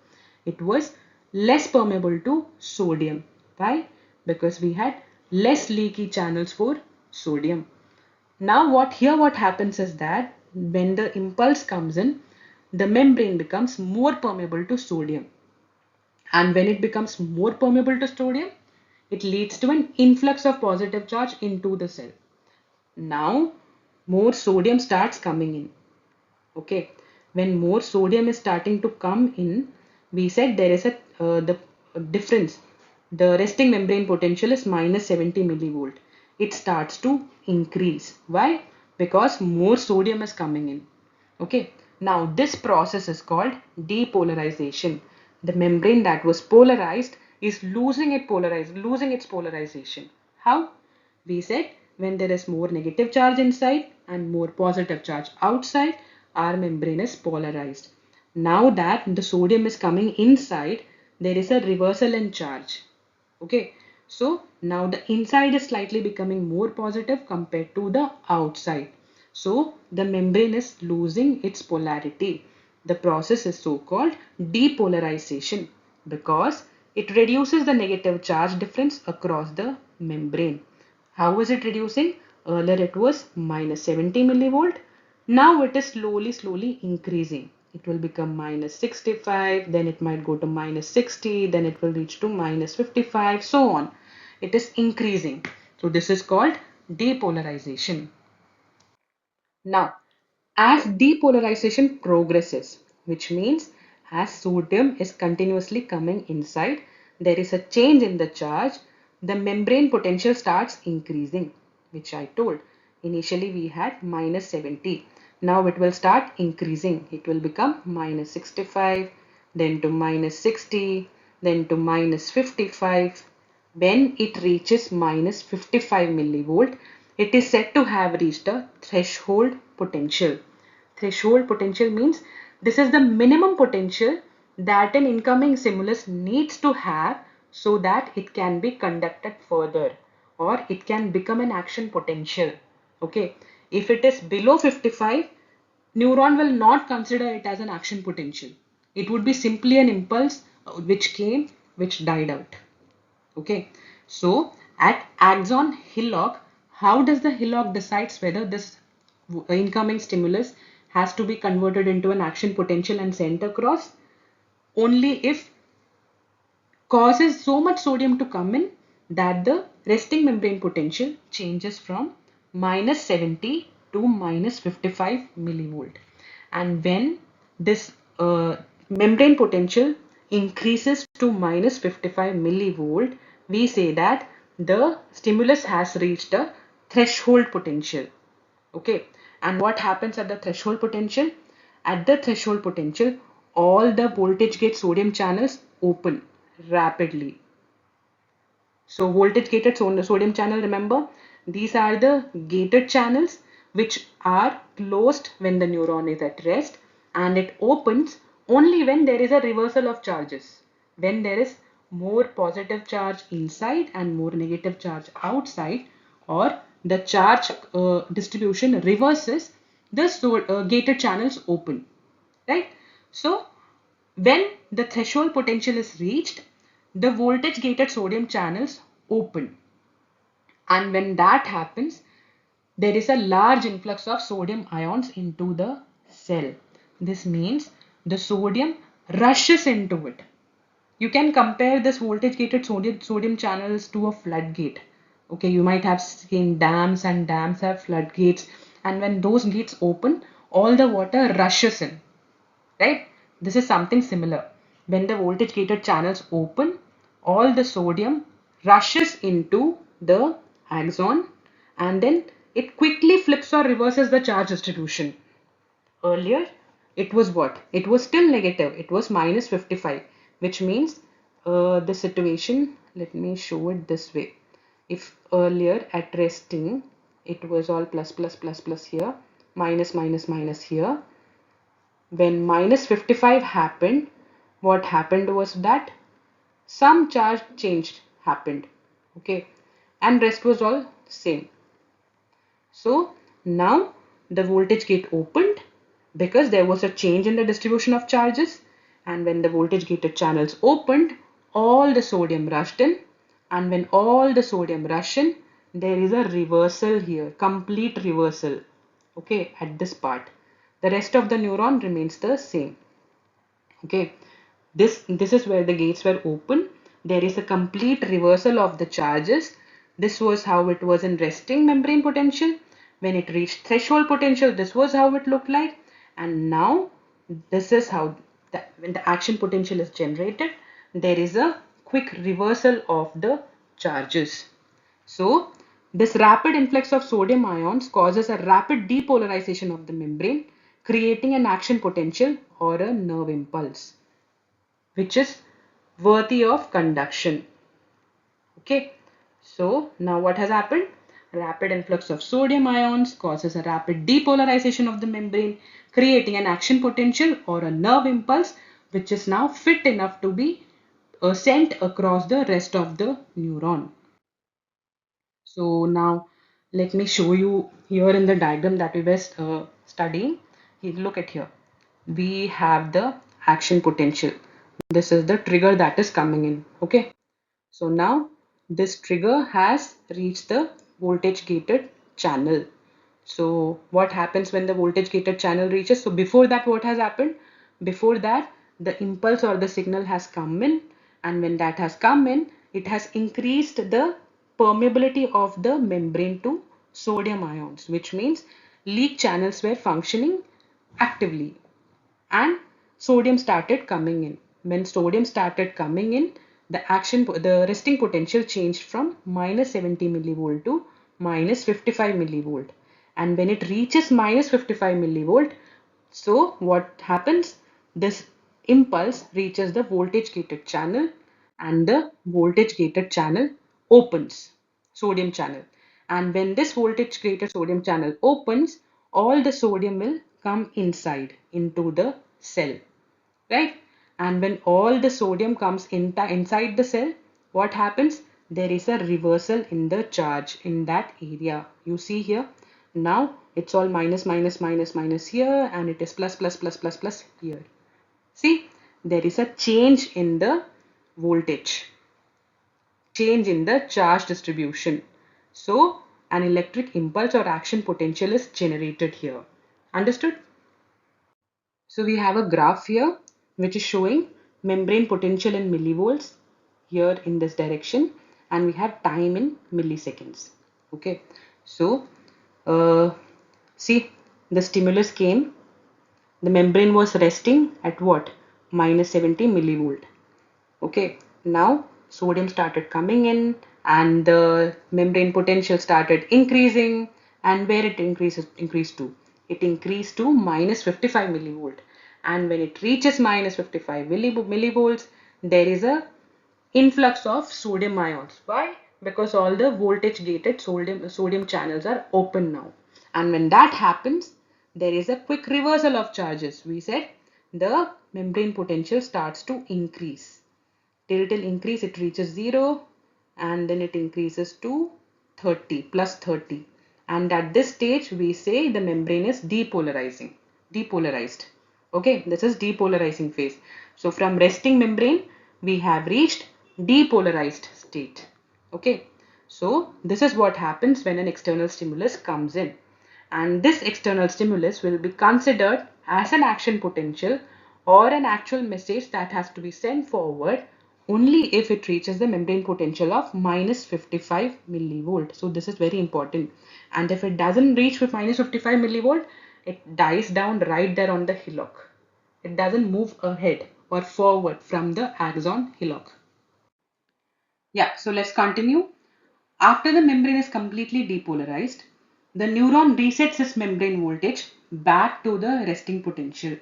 Speaker 1: It was less permeable to sodium. Why? Because we had less leaky channels for sodium. Now what happens is that when the impulse comes in, the membrane becomes more permeable to sodium. And when it becomes more permeable to sodium, it leads to an influx of positive charge into the cell. Now, more sodium starts coming in. Okay, when more sodium is starting to come in, we said there is the difference. The resting membrane potential is minus 70 millivolt. It starts to increase. Why? Because more sodium is coming in. Okay, now this process is called depolarization. The membrane that was polarized is losing its polarization. How? We said when there is more negative charge inside and more positive charge outside, our membrane is polarized. Now that the sodium is coming inside, there is a reversal in charge. Okay, so now the inside is slightly becoming more positive compared to the outside. So the membrane is losing its polarity. The process is so called depolarization because it reduces the negative charge difference across the membrane. How is it reducing? Earlier it was minus 70 millivolt. Now it is slowly increasing. It will become minus 65, then it might go to minus 60, then it will reach to minus 55, so on. It is increasing. So this is called depolarization. Now, as depolarization progresses, which means as sodium is continuously coming inside, there is a change in the charge, the membrane potential starts increasing, which I told. Initially we had minus 70. Now it will start increasing. It will become minus 65, then to minus 60, then to minus 55. When it reaches minus 55 millivolt, it is said to have reached a threshold potential. Threshold potential means this is the minimum potential that an incoming stimulus needs to have so that it can be conducted further or it can become an action potential. Okay, if it is below 55, neuron will not consider it as an action potential. It would be simply an impulse which came, which died out. Okay, so at axon hillock, how does the hillock decides whether this incoming stimulus has to be converted into an action potential and sent across? Only if causes so much sodium to come in that the resting membrane potential changes from minus 70 to minus 55 millivolt. And when this membrane potential increases to minus 55 millivolt, we say that the stimulus has reached a threshold potential. Okay, and what happens at the threshold potential? At the threshold potential, all the voltage gate sodium channels open rapidly. So voltage gated sodium channel, remember, these are the gated channels which are closed when the neuron is at rest, and it opens only when there is a reversal of charges. When there is more positive charge inside and more negative charge outside, or the charge distribution reverses, the gated channels open, right? So when the threshold potential is reached, the voltage gated sodium channels open. And when that happens, there is a large influx of sodium ions into the cell. This means the sodium rushes into it. You can compare this voltage gated sodium channels to a floodgate. Okay, you might have seen dams, and dams have floodgates, and when those gates open, all the water rushes in, right? This is something similar. When the voltage gated channels open, all the sodium rushes into the axon, and then it quickly flips or reverses the charge distribution. Earlier, it was what? It was still negative. It was minus 55, which means the situation, let me show it this way. If earlier at resting, it was all plus, plus, plus, plus here, minus, minus, minus here. When minus 55 happened, what happened was that some charge changed happened, okay, and rest was all same. So now the voltage gate opened because there was a change in the distribution of charges, and when the voltage gated channels opened, all the sodium rushed in, and when all the sodium rush in, there is a reversal here, complete reversal, okay, at this part. The rest of the neuron remains the same. Okay, this is where the gates were open. There is a complete reversal of the charges. This was how it was in resting membrane potential. When it reached threshold potential, this was how it looked like. And now this is how when the action potential is generated, there is a quick reversal of the charges. So this rapid influx of sodium ions causes a rapid depolarization of the membrane, creating an action potential or a nerve impulse, which is worthy of conduction. Okay, so now what has happened? Rapid influx of sodium ions causes a rapid depolarization of the membrane, creating an action potential or a nerve impulse, which is now fit enough to be sent across the rest of the neuron. So now let me show you here in the diagram that we were studying. Look at here. We have the action potential. This is the trigger that is coming in. Okay. So now this trigger has reached the voltage gated channel. So what happens when the voltage gated channel reaches? So before that, what has happened? Before that, the impulse or the signal has come in, and when that has come in, it has increased the permeability of the membrane to sodium ions, which means leak channels were functioning actively and sodium started coming in. When sodium started coming in, the resting potential changed from minus 70 millivolt to minus 55 millivolt. And when it reaches minus 55 millivolt, so what happens? This impulse reaches the voltage gated channel, and the voltage gated channel opens, sodium channel. And when this voltage gated sodium channel opens, all the sodium will come inside into the cell, right? And when all the sodium comes inside the cell, what happens? There is a reversal in the charge in that area. You see here, now it's all minus, minus, minus, minus here, and it is plus, plus, plus, plus, plus here. See, there is a change in the voltage, change in the charge distribution. So, an electric impulse or action potential is generated here. Understood? So we have a graph here which is showing membrane potential in millivolts here in this direction, and we have time in milliseconds. Okay, so uh, see, the stimulus came, the membrane was resting at what? Minus 70 millivolt. Okay, now sodium started coming in and the membrane potential started increasing, and where it increased to? It increased to minus 55 millivolt, and when it reaches minus 55 millivolts, there is a influx of sodium ions. Why? Because all the voltage gated sodium channels are open now. And when that happens, there is a quick reversal of charges. We said the membrane potential starts to increase. Till increase it reaches 0, and then it increases to 30 plus 30, and at this stage we say the membrane is depolarized. Okay, this is depolarizing phase. So from resting membrane we have reached depolarized state. Okay, so this is what happens when an external stimulus comes in, and this external stimulus will be considered as an action potential or an actual message that has to be sent forward only if it reaches the membrane potential of minus 55 millivolt. So this is very important, and if it doesn't reach with minus 55 millivolt, it dies down right there on the hillock. It doesn't move ahead or forward from the axon hillock. Yeah, so let's continue. After the membrane is completely depolarized, the neuron resets its membrane voltage back to the resting potential.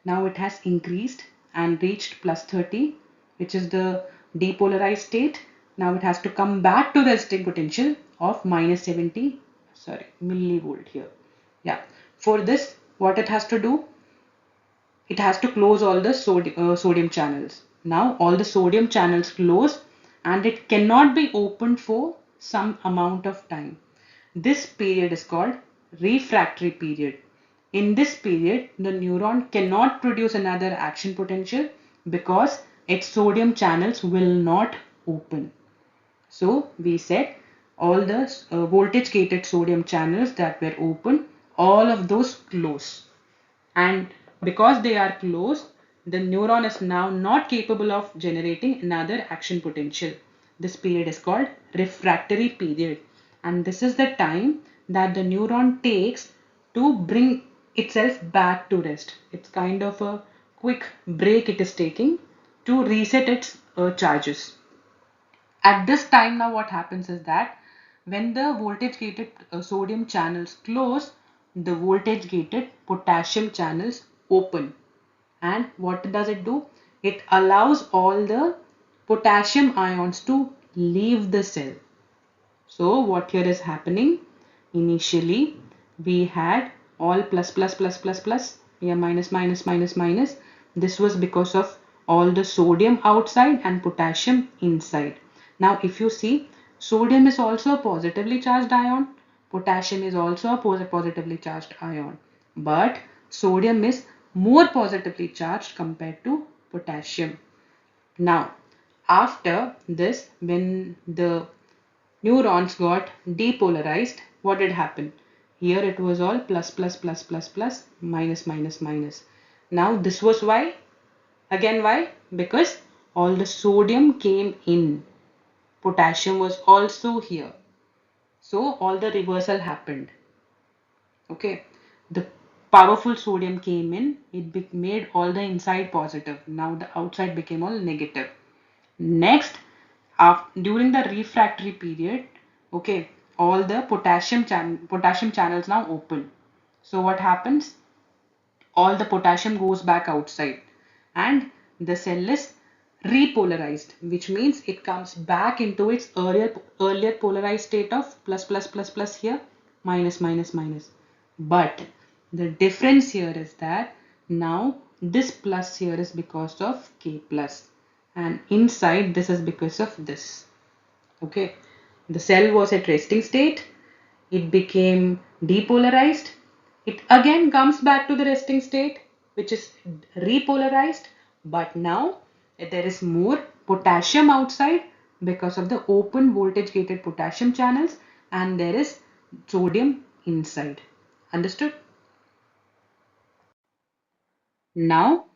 Speaker 1: Now it has increased and reached plus 30, which is the depolarized state. Now it has to come back to the resting potential of minus 70, sorry, millivolt here. Yeah, for this, what it has to do, it has to close all the sodium channels. Now all the sodium channels close and it cannot be opened for some amount of time. This period is called refractory period. In this period, the neuron cannot produce another action potential because its sodium channels will not open. So we said all the voltage gated sodium channels that were open, all of those close. And because they are closed, the neuron is now not capable of generating another action potential. This period is called refractory period. And this is the time that the neuron takes to bring itself back to rest. It's kind of a quick break it is taking to reset its charges. At this time now what happens is that when the voltage gated sodium channels close, the voltage gated potassium channels open. And what does it do? It allows all the potassium ions to leave the cell. So what here is happening? Initially we had all plus plus plus plus plus, yeah, minus minus minus minus. This was because of all the sodium outside and potassium inside. Now if you see, sodium is also a positively charged ion, potassium is also a positively charged ion, but sodium is more positively charged compared to potassium. Now after this, when the neurons got depolarized, what did happen? Here it was all plus plus plus plus plus minus minus minus. Now this was why? Again why? Because all the sodium came in. Potassium was also here. So all the reversal happened. Okay. The powerful sodium came in. It made all the inside positive. Now the outside became all negative. Next, during the refractory period, okay, all the potassium channels now open. So what happens? All the potassium goes back outside and the cell is repolarized, which means it comes back into its earlier polarized state of plus plus plus plus here, minus minus minus. But the difference here is that now this plus here is because of K plus and inside this is because of this. Okay, the cell was at resting state, it became depolarized, it again comes back to the resting state, which is repolarized, but now there is more potassium outside because of the open voltage gated potassium channels, and there is sodium inside. Understood? Now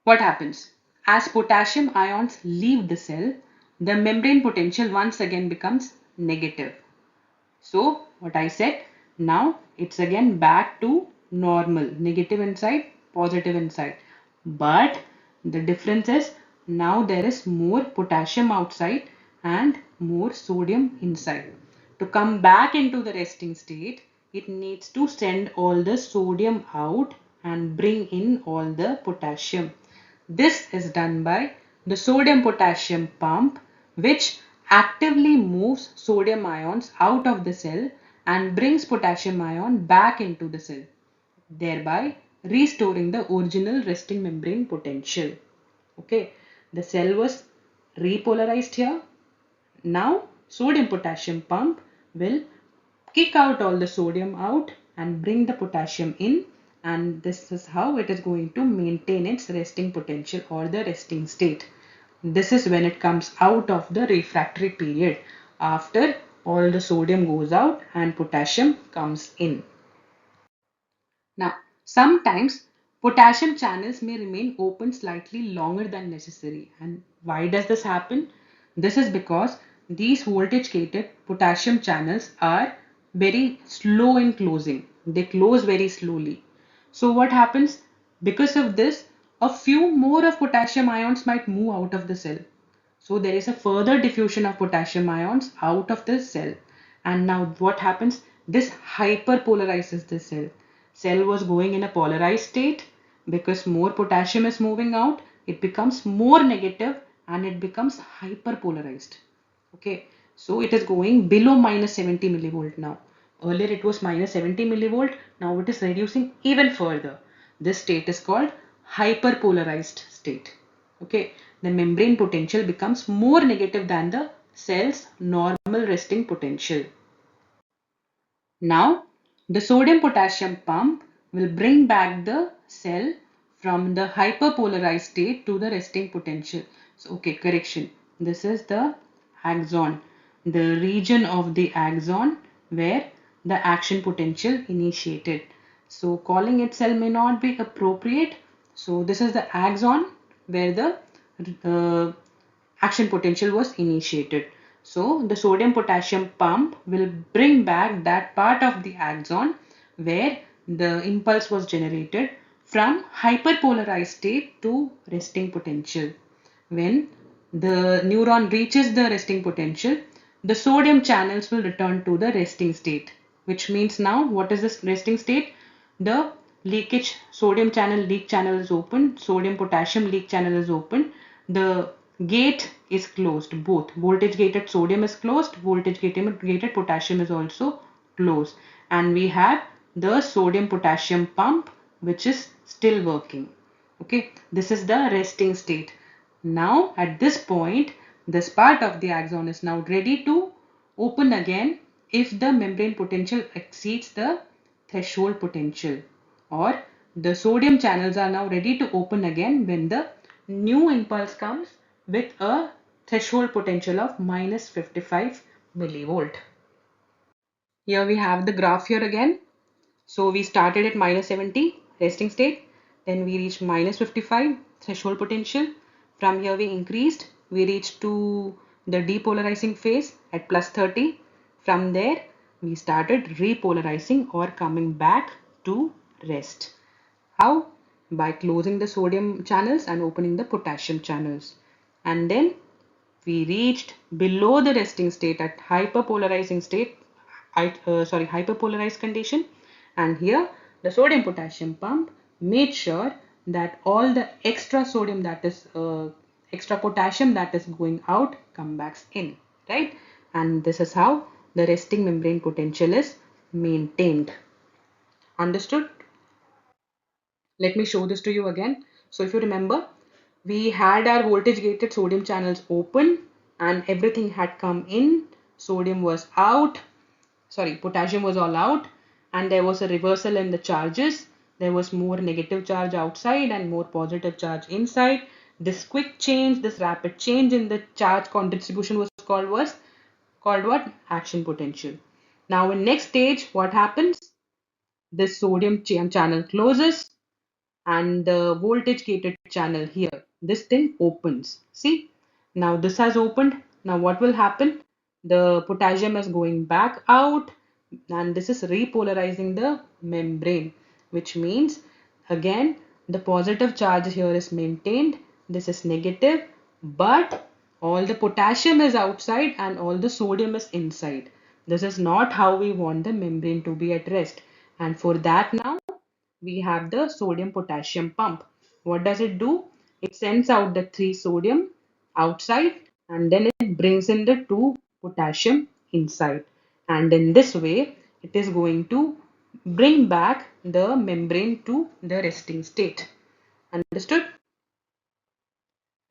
Speaker 1: what happens? As potassium ions leave the cell, the membrane potential once again becomes negative. So what I said, now it's again back to normal, negative inside, positive inside. But the difference is now there is more potassium outside and more sodium inside. To come back into the resting state, it needs to send all the sodium out and bring in all the potassium. This is done by the sodium potassium pump, which actively moves sodium ions out of the cell and brings potassium ion back into the cell, thereby restoring the original resting membrane potential. Okay, the cell was repolarized here. Now sodium potassium pump will kick out all the sodium out and bring the potassium in, and this is how it is going to maintain its resting potential or the resting state. This is when it comes out of the refractory period, after all the sodium goes out and potassium comes in. Now, sometimes potassium channels may remain open slightly longer than necessary. And why does this happen? This is because these voltage gated potassium channels are very slow in closing. They close very slowly. So what happens? Because of this, a few more of potassium ions might move out of the cell. So there is a further diffusion of potassium ions out of the cell. And now what happens? This hyperpolarizes the cell. Cell was going in a polarized state. Because more potassium is moving out, it becomes more negative and it becomes hyperpolarized. Okay, so it is going below minus 70 millivolt now. Earlier it was minus 70 millivolt. Now it is reducing even further. This state is called hyperpolarized state. Okay, the membrane potential becomes more negative than the cell's normal resting potential. Now, the sodium potassium pump will bring back the cell from the hyperpolarized state to the resting potential. So, okay, correction. This is the axon, the region of the axon where the action potential initiated. So, calling it cell may not be appropriate. So, this is the axon where the uh, action potential was initiated. So the sodium potassium pump will bring back that part of the axon where the impulse was generated from hyperpolarized state to resting potential. When the neuron reaches the resting potential, the sodium channels will return to the resting state, which means now what is this resting state? The leakage sodium channel leak channel is open, sodium potassium leak channel is open, the gate is closed, both voltage gated sodium is closed, voltage gated potassium is also closed, and we have the sodium potassium pump which is still working. Okay, this is the resting state. Now at this point, this part of the axon is now ready to open again if the membrane potential exceeds the threshold potential, or the sodium channels are now ready to open again when the new impulse comes with a threshold potential of minus 55 millivolt. Here we have the graph here again. So we started at minus 70 resting state, then we reached minus 55 threshold potential. From here we increased, we reached to the depolarizing phase at plus 30. From there we started repolarizing or coming back to rest. How? By closing the sodium channels and opening the potassium channels. And then we reached below the resting state at hyperpolarizing state, hyperpolarized condition, and here the sodium potassium pump made sure that all the extra sodium, that is extra potassium that is going out, come back in, right? And this is how the resting membrane potential is maintained. Understood? Let me show this to you again. So if you remember, we had our voltage gated sodium channels open and everything had come in. Sodium was out, potassium was all out, and there was a reversal in the charges. There was more negative charge outside and more positive charge inside. This quick change, this rapid change in the charge distribution was called what? Action potential. Now in next stage, what happens? This sodium channel closes and the voltage gated channel here, this thing opens. See, now this has opened. Now what will happen? The potassium is going back out and this is repolarizing the membrane, which means again the positive charge here is maintained, this is negative, but all the potassium is outside and all the sodium is inside. This is not how we want the membrane to be at rest, and for that now we have the sodium potassium pump. What does it do? It sends out the 3 sodium outside and then it brings in the 2 potassium inside. And in this way, it is going to bring back the membrane to the resting state. Understood?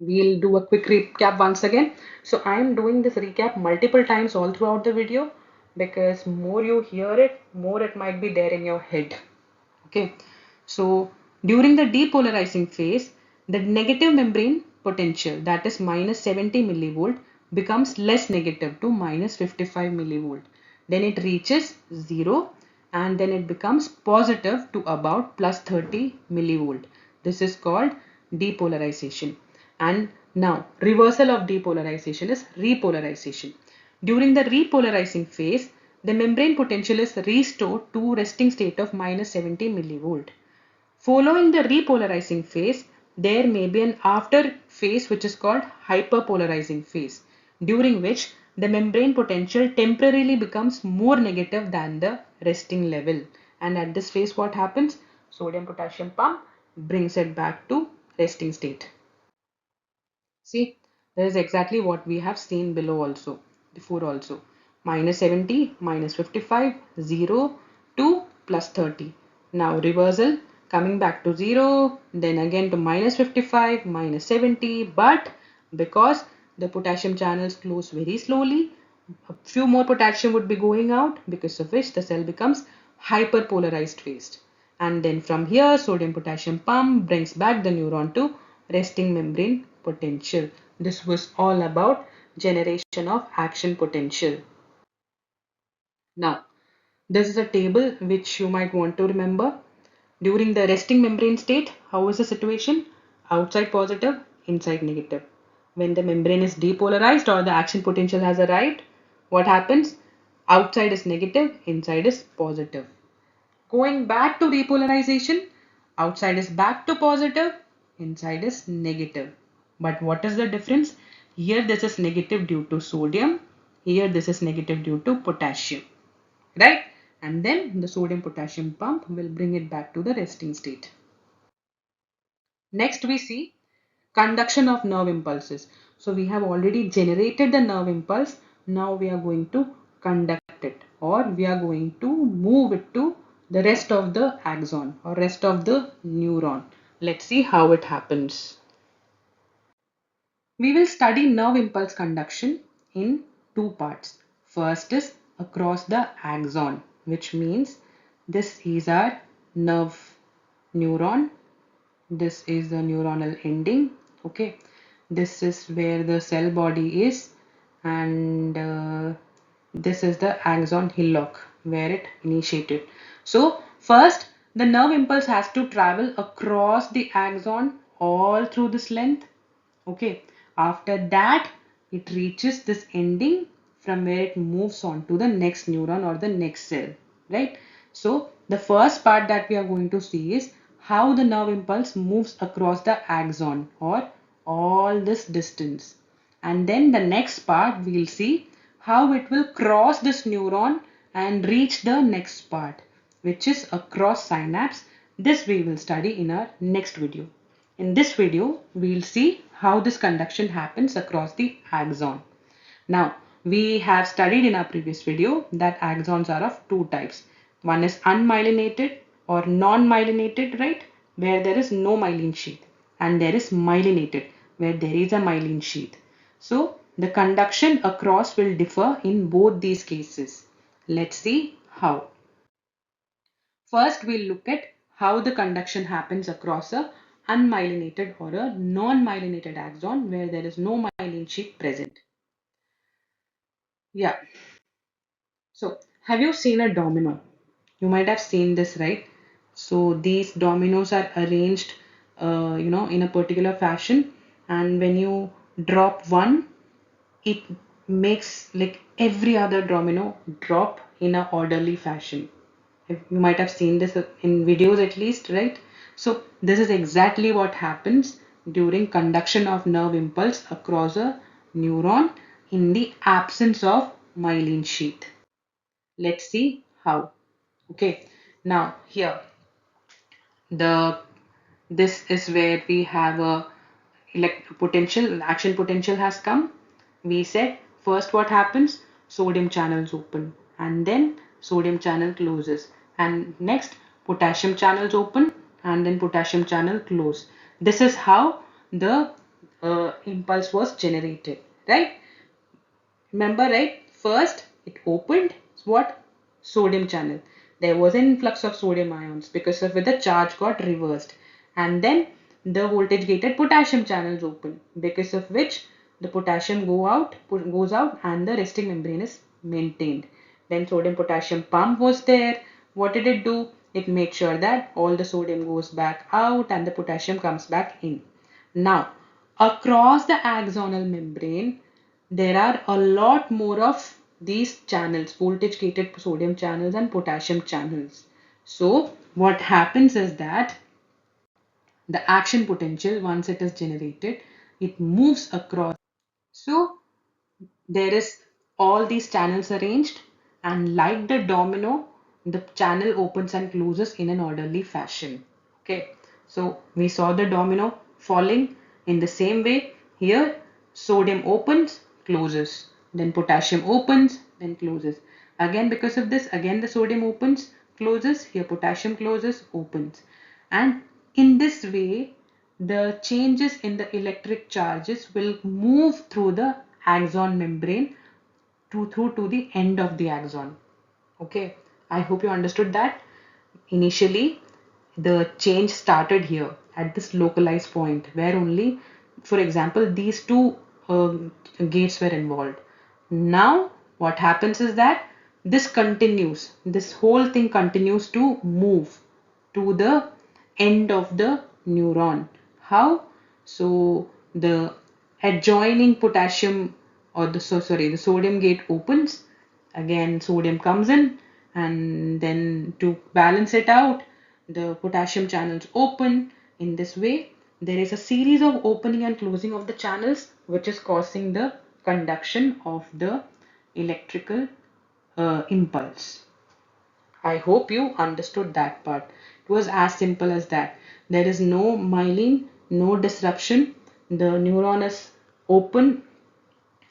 Speaker 1: We'll do a quick recap once again. So I am doing this recap multiple times all throughout the video because more you hear it, more it might be there in your head. Okay, so during the depolarizing phase, the negative membrane potential, that is minus 70 millivolt, becomes less negative to minus 55 millivolt. Then it reaches 0 and then it becomes positive to about plus 30 millivolt. This is called depolarization. And now reversal of depolarization is repolarization. During the repolarizing phase, the membrane potential is restored to resting state of minus 70 millivolt. Following the repolarizing phase, there may be an after phase which is called hyperpolarizing phase, during which the membrane potential temporarily becomes more negative than the resting level. And at this phase, what happens? Sodium potassium pump brings it back to resting state. See, this is exactly what we have seen below also, before also. Minus 70, minus 55, 0, 2, plus 30. Now reversal, coming back to 0, then again to minus 55, minus 70. But because the potassium channels close very slowly, a few more potassium would be going out, because of which the cell becomes hyperpolarized phase. And then from here, sodium potassium pump brings back the neuron to resting membrane potential. This was all about generation of action potential. Now, this is a table which you might want to remember. During the resting membrane state, how is the situation? Outside positive, inside negative. When the membrane is depolarized or the action potential has arrived, what happens? Outside is negative, inside is positive. Going back to repolarization, outside is back to positive, inside is negative. But what is the difference? Here this is negative due to sodium, here this is negative due to potassium, right? And then the sodium potassium pump will bring it back to the resting state. Next we see conduction of nerve impulses. So we have already generated the nerve impulse. Now we are going to conduct it, or we are going to move it to the rest of the axon or rest of the neuron. Let's see how it happens. We will study nerve impulse conduction in two parts. First is across the axon, which means this is our nerve neuron. This is the neuronal ending. Okay, this is where the cell body is, and this is the axon hillock where it initiated. So first the nerve impulse has to travel across the axon all through this length. Okay, after that it reaches this ending from where it moves on to the next neuron or the next cell, right? So the first part that we are going to see is how the nerve impulse moves across the axon or all this distance. And then the next part we will see how it will cross this neuron and reach the next part, which is across synapse. This we will study in our next video. In this video, we will see how this conduction happens across the axon. Now, we have studied in our previous video that axons are of two types. One is unmyelinated or non-myelinated, right? Where there is no myelin sheath. And there is myelinated, where there is a myelin sheath. So, the conduction across will differ in both these cases. Let's see how. First, we'll look at how the conduction happens across a unmyelinated or a non-myelinated axon where there is no myelin sheath present. Yeah. So, have you seen a domino? You might have seen this, right? So, these dominoes are arranged, in a particular fashion, and when you drop one, it makes like every other domino drop in a orderly fashion. You might have seen this in videos at least, right? So this is exactly what happens during conduction of nerve impulse across a neuron in the absence of myelin sheath. Let's see how. Okay, now here the this is where we have a potential, action potential has come. We said first what happens? Sodium channels open and then sodium channel closes, and next potassium channels open and then potassium channel close. This is how the impulse was generated, right? Remember, right? First it opened what? Sodium channel. There was an influx of sodium ions, because of which the charge got reversed. And then the voltage gated potassium channels open, because of which the potassium goes out and the resting membrane is maintained. Then sodium potassium pump was there. What did it do? It made sure that all the sodium goes back out and the potassium comes back in. Now, across the axonal membrane, there are a lot more of these channels, voltage gated sodium channels and potassium channels. So what happens is that the action potential, once it is generated, it moves across. So there is all these channels arranged, and like the domino, the channel opens and closes in an orderly fashion. Okay, so we saw the domino falling. In the same way here, sodium opens, closes, then potassium opens, then closes. Again, because of this, again the sodium opens, closes, here potassium closes, opens. And in this way, the changes in the electric charges will move through the axon membrane through to the end of the axon. Okay, I hope you understood that. Initially, the change started here at this localized point where only, for example, these two gates were involved. Now, what happens is that this continues, this whole thing continues to move to the end of the neuron. How? So the adjoining potassium, or the sodium gate opens. Again, sodium comes in, and then to balance it out, the potassium channels open. In this way, there is a series of opening and closing of the channels, which is causing the conduction of the electrical impulse. I hope you understood that part. It was as simple as that. There is no myelin, no disruption. The neuron is open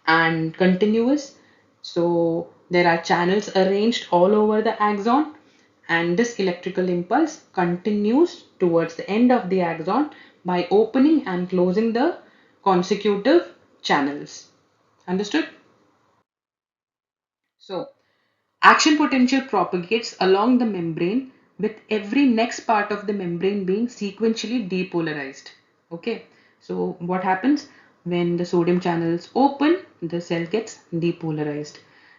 Speaker 1: and continuous. So there are channels arranged all over the axon, and this electrical impulse continues towards the end of the axon by opening and closing the consecutive channels. Understood? So action potential propagates along the membrane, with every next part of the membrane being sequentially depolarized. Okay, so what happens when the sodium channels open, the cell gets depolarized.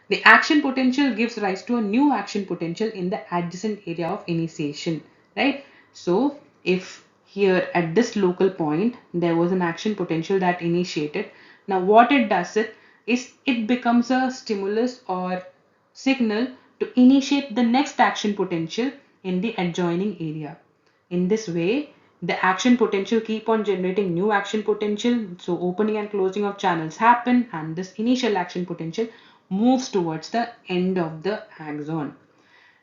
Speaker 1: The action potential gives rise to a new action potential in the adjacent area of initiation, right? So if here at this local point there was an action potential that initiated, now what it does is it becomes a stimulus or signal to initiate the next action potential in the adjoining area. In this way, the action potential keep on generating new action potential. So opening and closing of channels happen, and this initial action potential moves towards the end of the axon.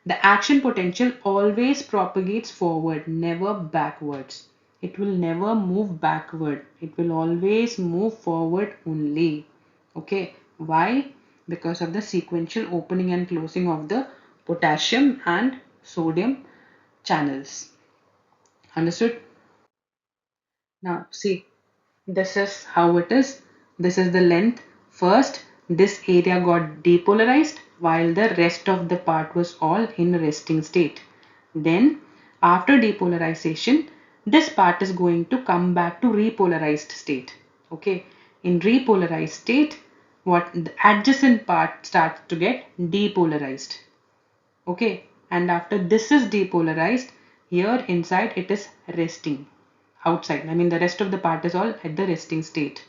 Speaker 1: The action potential always propagates forward, never backwards. It will never move backward. It will always move forward only. Okay. Why? Because of the sequential opening and closing of the potassium and sodium channels. Understood? Now, see, this is how it is. This is the length. First, this area got depolarized while the rest of the part was all in resting state. Then, after depolarization, this part is going to come back to repolarized state. Okay, in repolarized state, what the adjacent part starts to get depolarized. Okay, and after this is depolarized, here inside it is resting outside. I mean, the rest of the part is all at the resting state,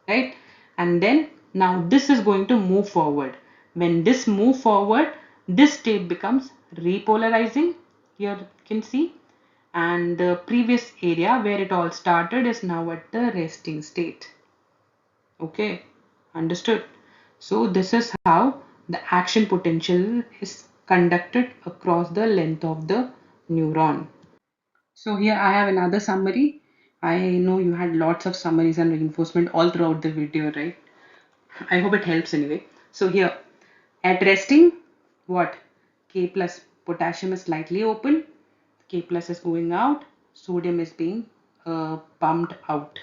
Speaker 1: right? And then now this is going to move forward. When this move forward, this state becomes repolarizing. Here you can see, and the previous area where it all started is now at the resting state. Okay, understood. So this is how the action potential is conducted across the length of the neuron. So here I have another summary. I know you had lots of summaries and reinforcement all throughout the video, right? I hope it helps anyway. So here at resting, what? K plus potassium is slightly open, K plus is going out, sodium is being pumped out,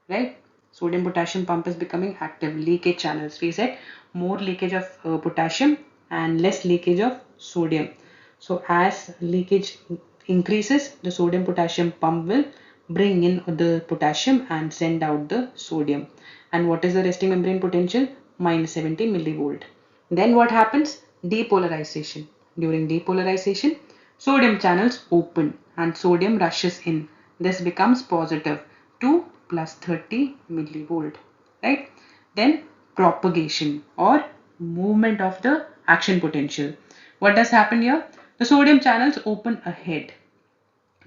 Speaker 1: right? Sodium potassium pump is becoming active. Leakage channels. We said more leakage of potassium and less leakage of sodium. So as leakage increases, the sodium potassium pump will bring in the potassium and send out the sodium. And what is the resting membrane potential? Minus 70 millivolt. Then what happens? Depolarization. During depolarization, sodium channels open and sodium rushes in. This becomes positive, 2 plus 30 millivolt, right? Then propagation or movement of the action potential. What does happen here? The sodium channels open ahead.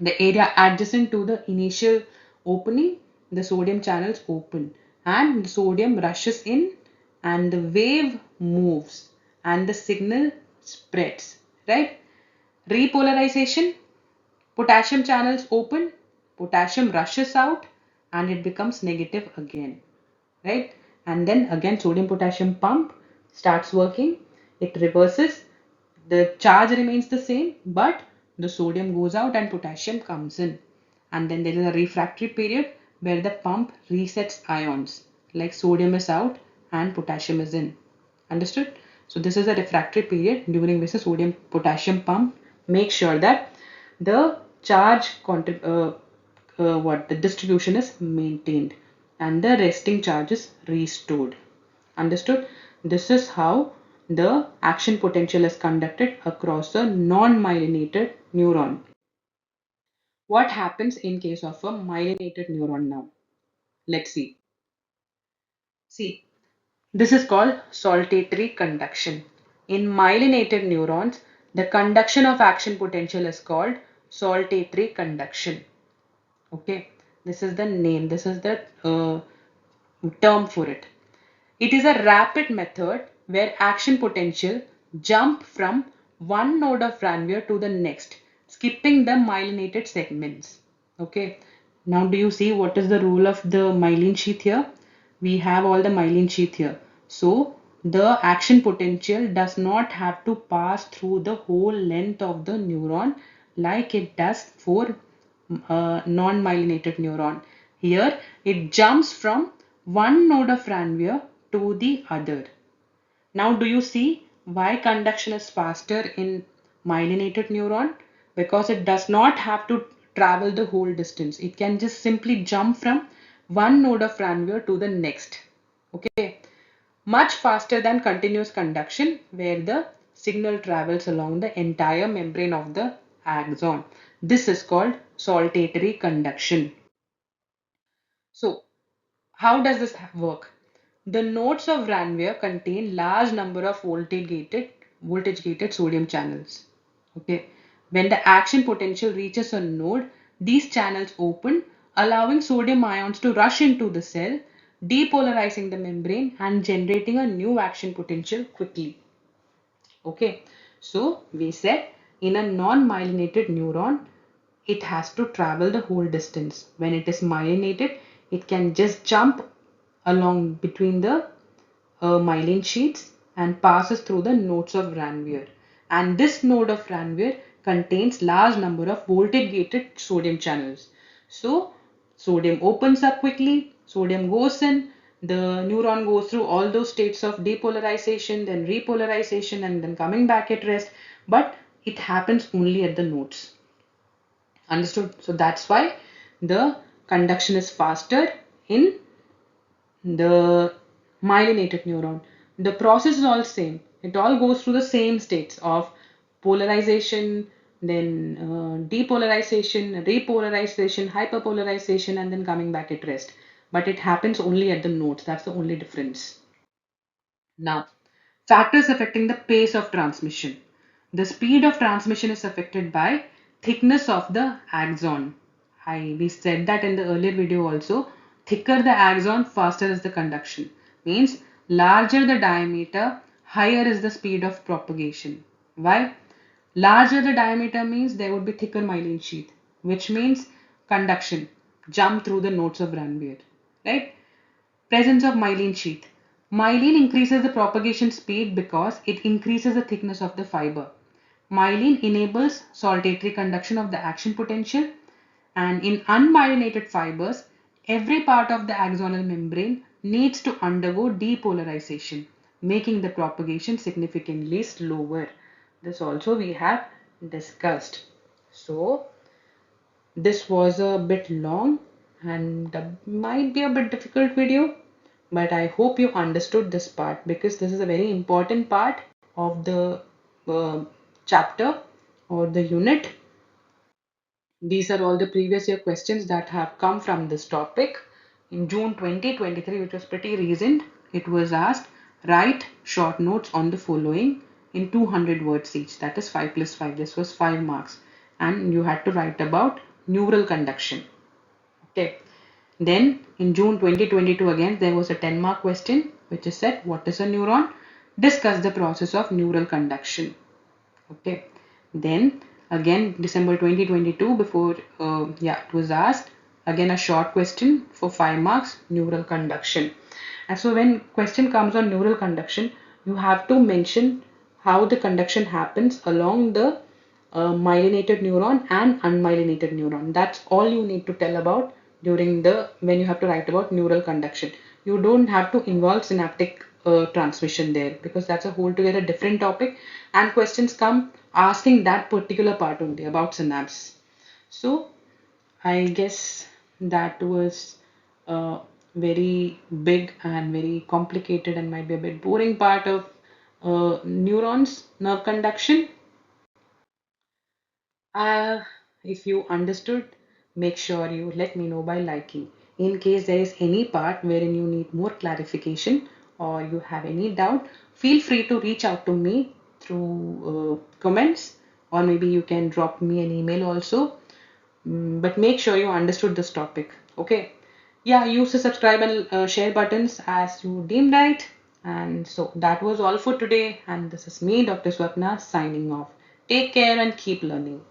Speaker 1: The area adjacent to the initial opening, the sodium channels open and the sodium rushes in and the wave moves and the signal spreads, right? Repolarization, potassium channels open, potassium rushes out and it becomes negative again, right? And then again sodium potassium pump starts working, it reverses, the charge remains the same, but the sodium goes out and potassium comes in. And then there is a refractory period where the pump resets ions, like sodium is out and potassium is in. Understood? So this is a refractory period during which the sodium potassium pump makes sure that the charge the distribution is maintained and the resting charge is restored. Understood? This is how the action potential is conducted across a non-myelinated neuron. What happens in case of a myelinated neuron now? Let's see. See, this is called saltatory conduction. In myelinated neurons, the conduction of action potential is called saltatory conduction. Okay, this is the name, this is the term for it. It is a rapid method where action potential jump from one node of Ranvier to the next, skipping the myelinated segments. Okay. Now do you see what is the role of the myelin sheath here? We have all the myelin sheath here. So the action potential does not have to pass through the whole length of the neuron like it does for non-myelinated neuron. Here it jumps from one node of Ranvier to the other. Now do you see why conduction is faster in myelinated neuron? Because it does not have to travel the whole distance. It can just simply jump from one node of Ranvier to the next. Okay, much faster than continuous conduction where the signal travels along the entire membrane of the axon. This is called saltatory conduction. So, how does this work? The nodes of Ranvier contain large number of voltage gated sodium channels. Okay. When the action potential reaches a node, these channels open, allowing sodium ions to rush into the cell, depolarizing the membrane and generating a new action potential quickly. Okay. So we said in a non-myelinated neuron, it has to travel the whole distance. When it is myelinated, it can just jump along between the myelin sheets and passes through the nodes of Ranvier. And this node of Ranvier contains large number of voltage gated sodium channels. So sodium opens up quickly, sodium goes in, the neuron goes through all those states of depolarization, then repolarization, and then coming back at rest. But it happens only at the nodes. Understood? So that's why the conduction is faster in the myelinated neuron. The process is all same. It all goes through the same states of polarization, then depolarization, repolarization, hyperpolarization, and then coming back at rest. But it happens only at the nodes. That's the only difference. Now, factors affecting the pace of transmission. The speed of transmission is affected by thickness of the axon. We said that in the earlier video also. Thicker the axon, faster is the conduction. Means larger the diameter, higher is the speed of propagation. Why? Larger the diameter means there would be thicker myelin sheath, which means conduction, jump through the nodes of Ranvier. Right? Presence of myelin sheath. Myelin increases the propagation speed because it increases the thickness of the fiber. Myelin enables saltatory conduction of the action potential, and in unmyelinated fibers, every part of the axonal membrane needs to undergo depolarization, making the propagation significantly slower. This also we have discussed. So, this was a bit long and might be a bit difficult video, but I hope you understood this part because this is a very important part of the uh, chapter or the unit. These are all the previous year questions that have come from this topic. In June 2023, which was pretty recent, it was asked, write short notes on the following in 200 words each. That is 5 plus 5. This was 5 marks. And you had to write about neural conduction. Okay. Then in June 2022 again there was a 10-mark question which is said, what is a neuron? Discuss the process of neural conduction. Okay. Then again December 2022 before it was asked again a short question for 5 marks, neural conduction. And so when question comes on neural conduction, you have to mention how the conduction happens along the myelinated neuron and unmyelinated neuron. That's all you need to tell about during the when you have to write about neural conduction. You don't have to involve synaptic transmission there because that's a whole together different topic, and questions come asking that particular part only about synapse. So I guess that was a very big and very complicated and might be a bit boring part of neurons, nerve conduction. If you understood, make sure you let me know by liking. In case there is any part wherein you need more clarification or you have any doubt, feel free to reach out to me through comments, or maybe you can drop me an email also. But make sure you understood this topic. Okay. Yeah, use the subscribe and share buttons as you deem right. And so that was all for today. And this is me, Dr. Swapna, signing off. Take care and keep learning.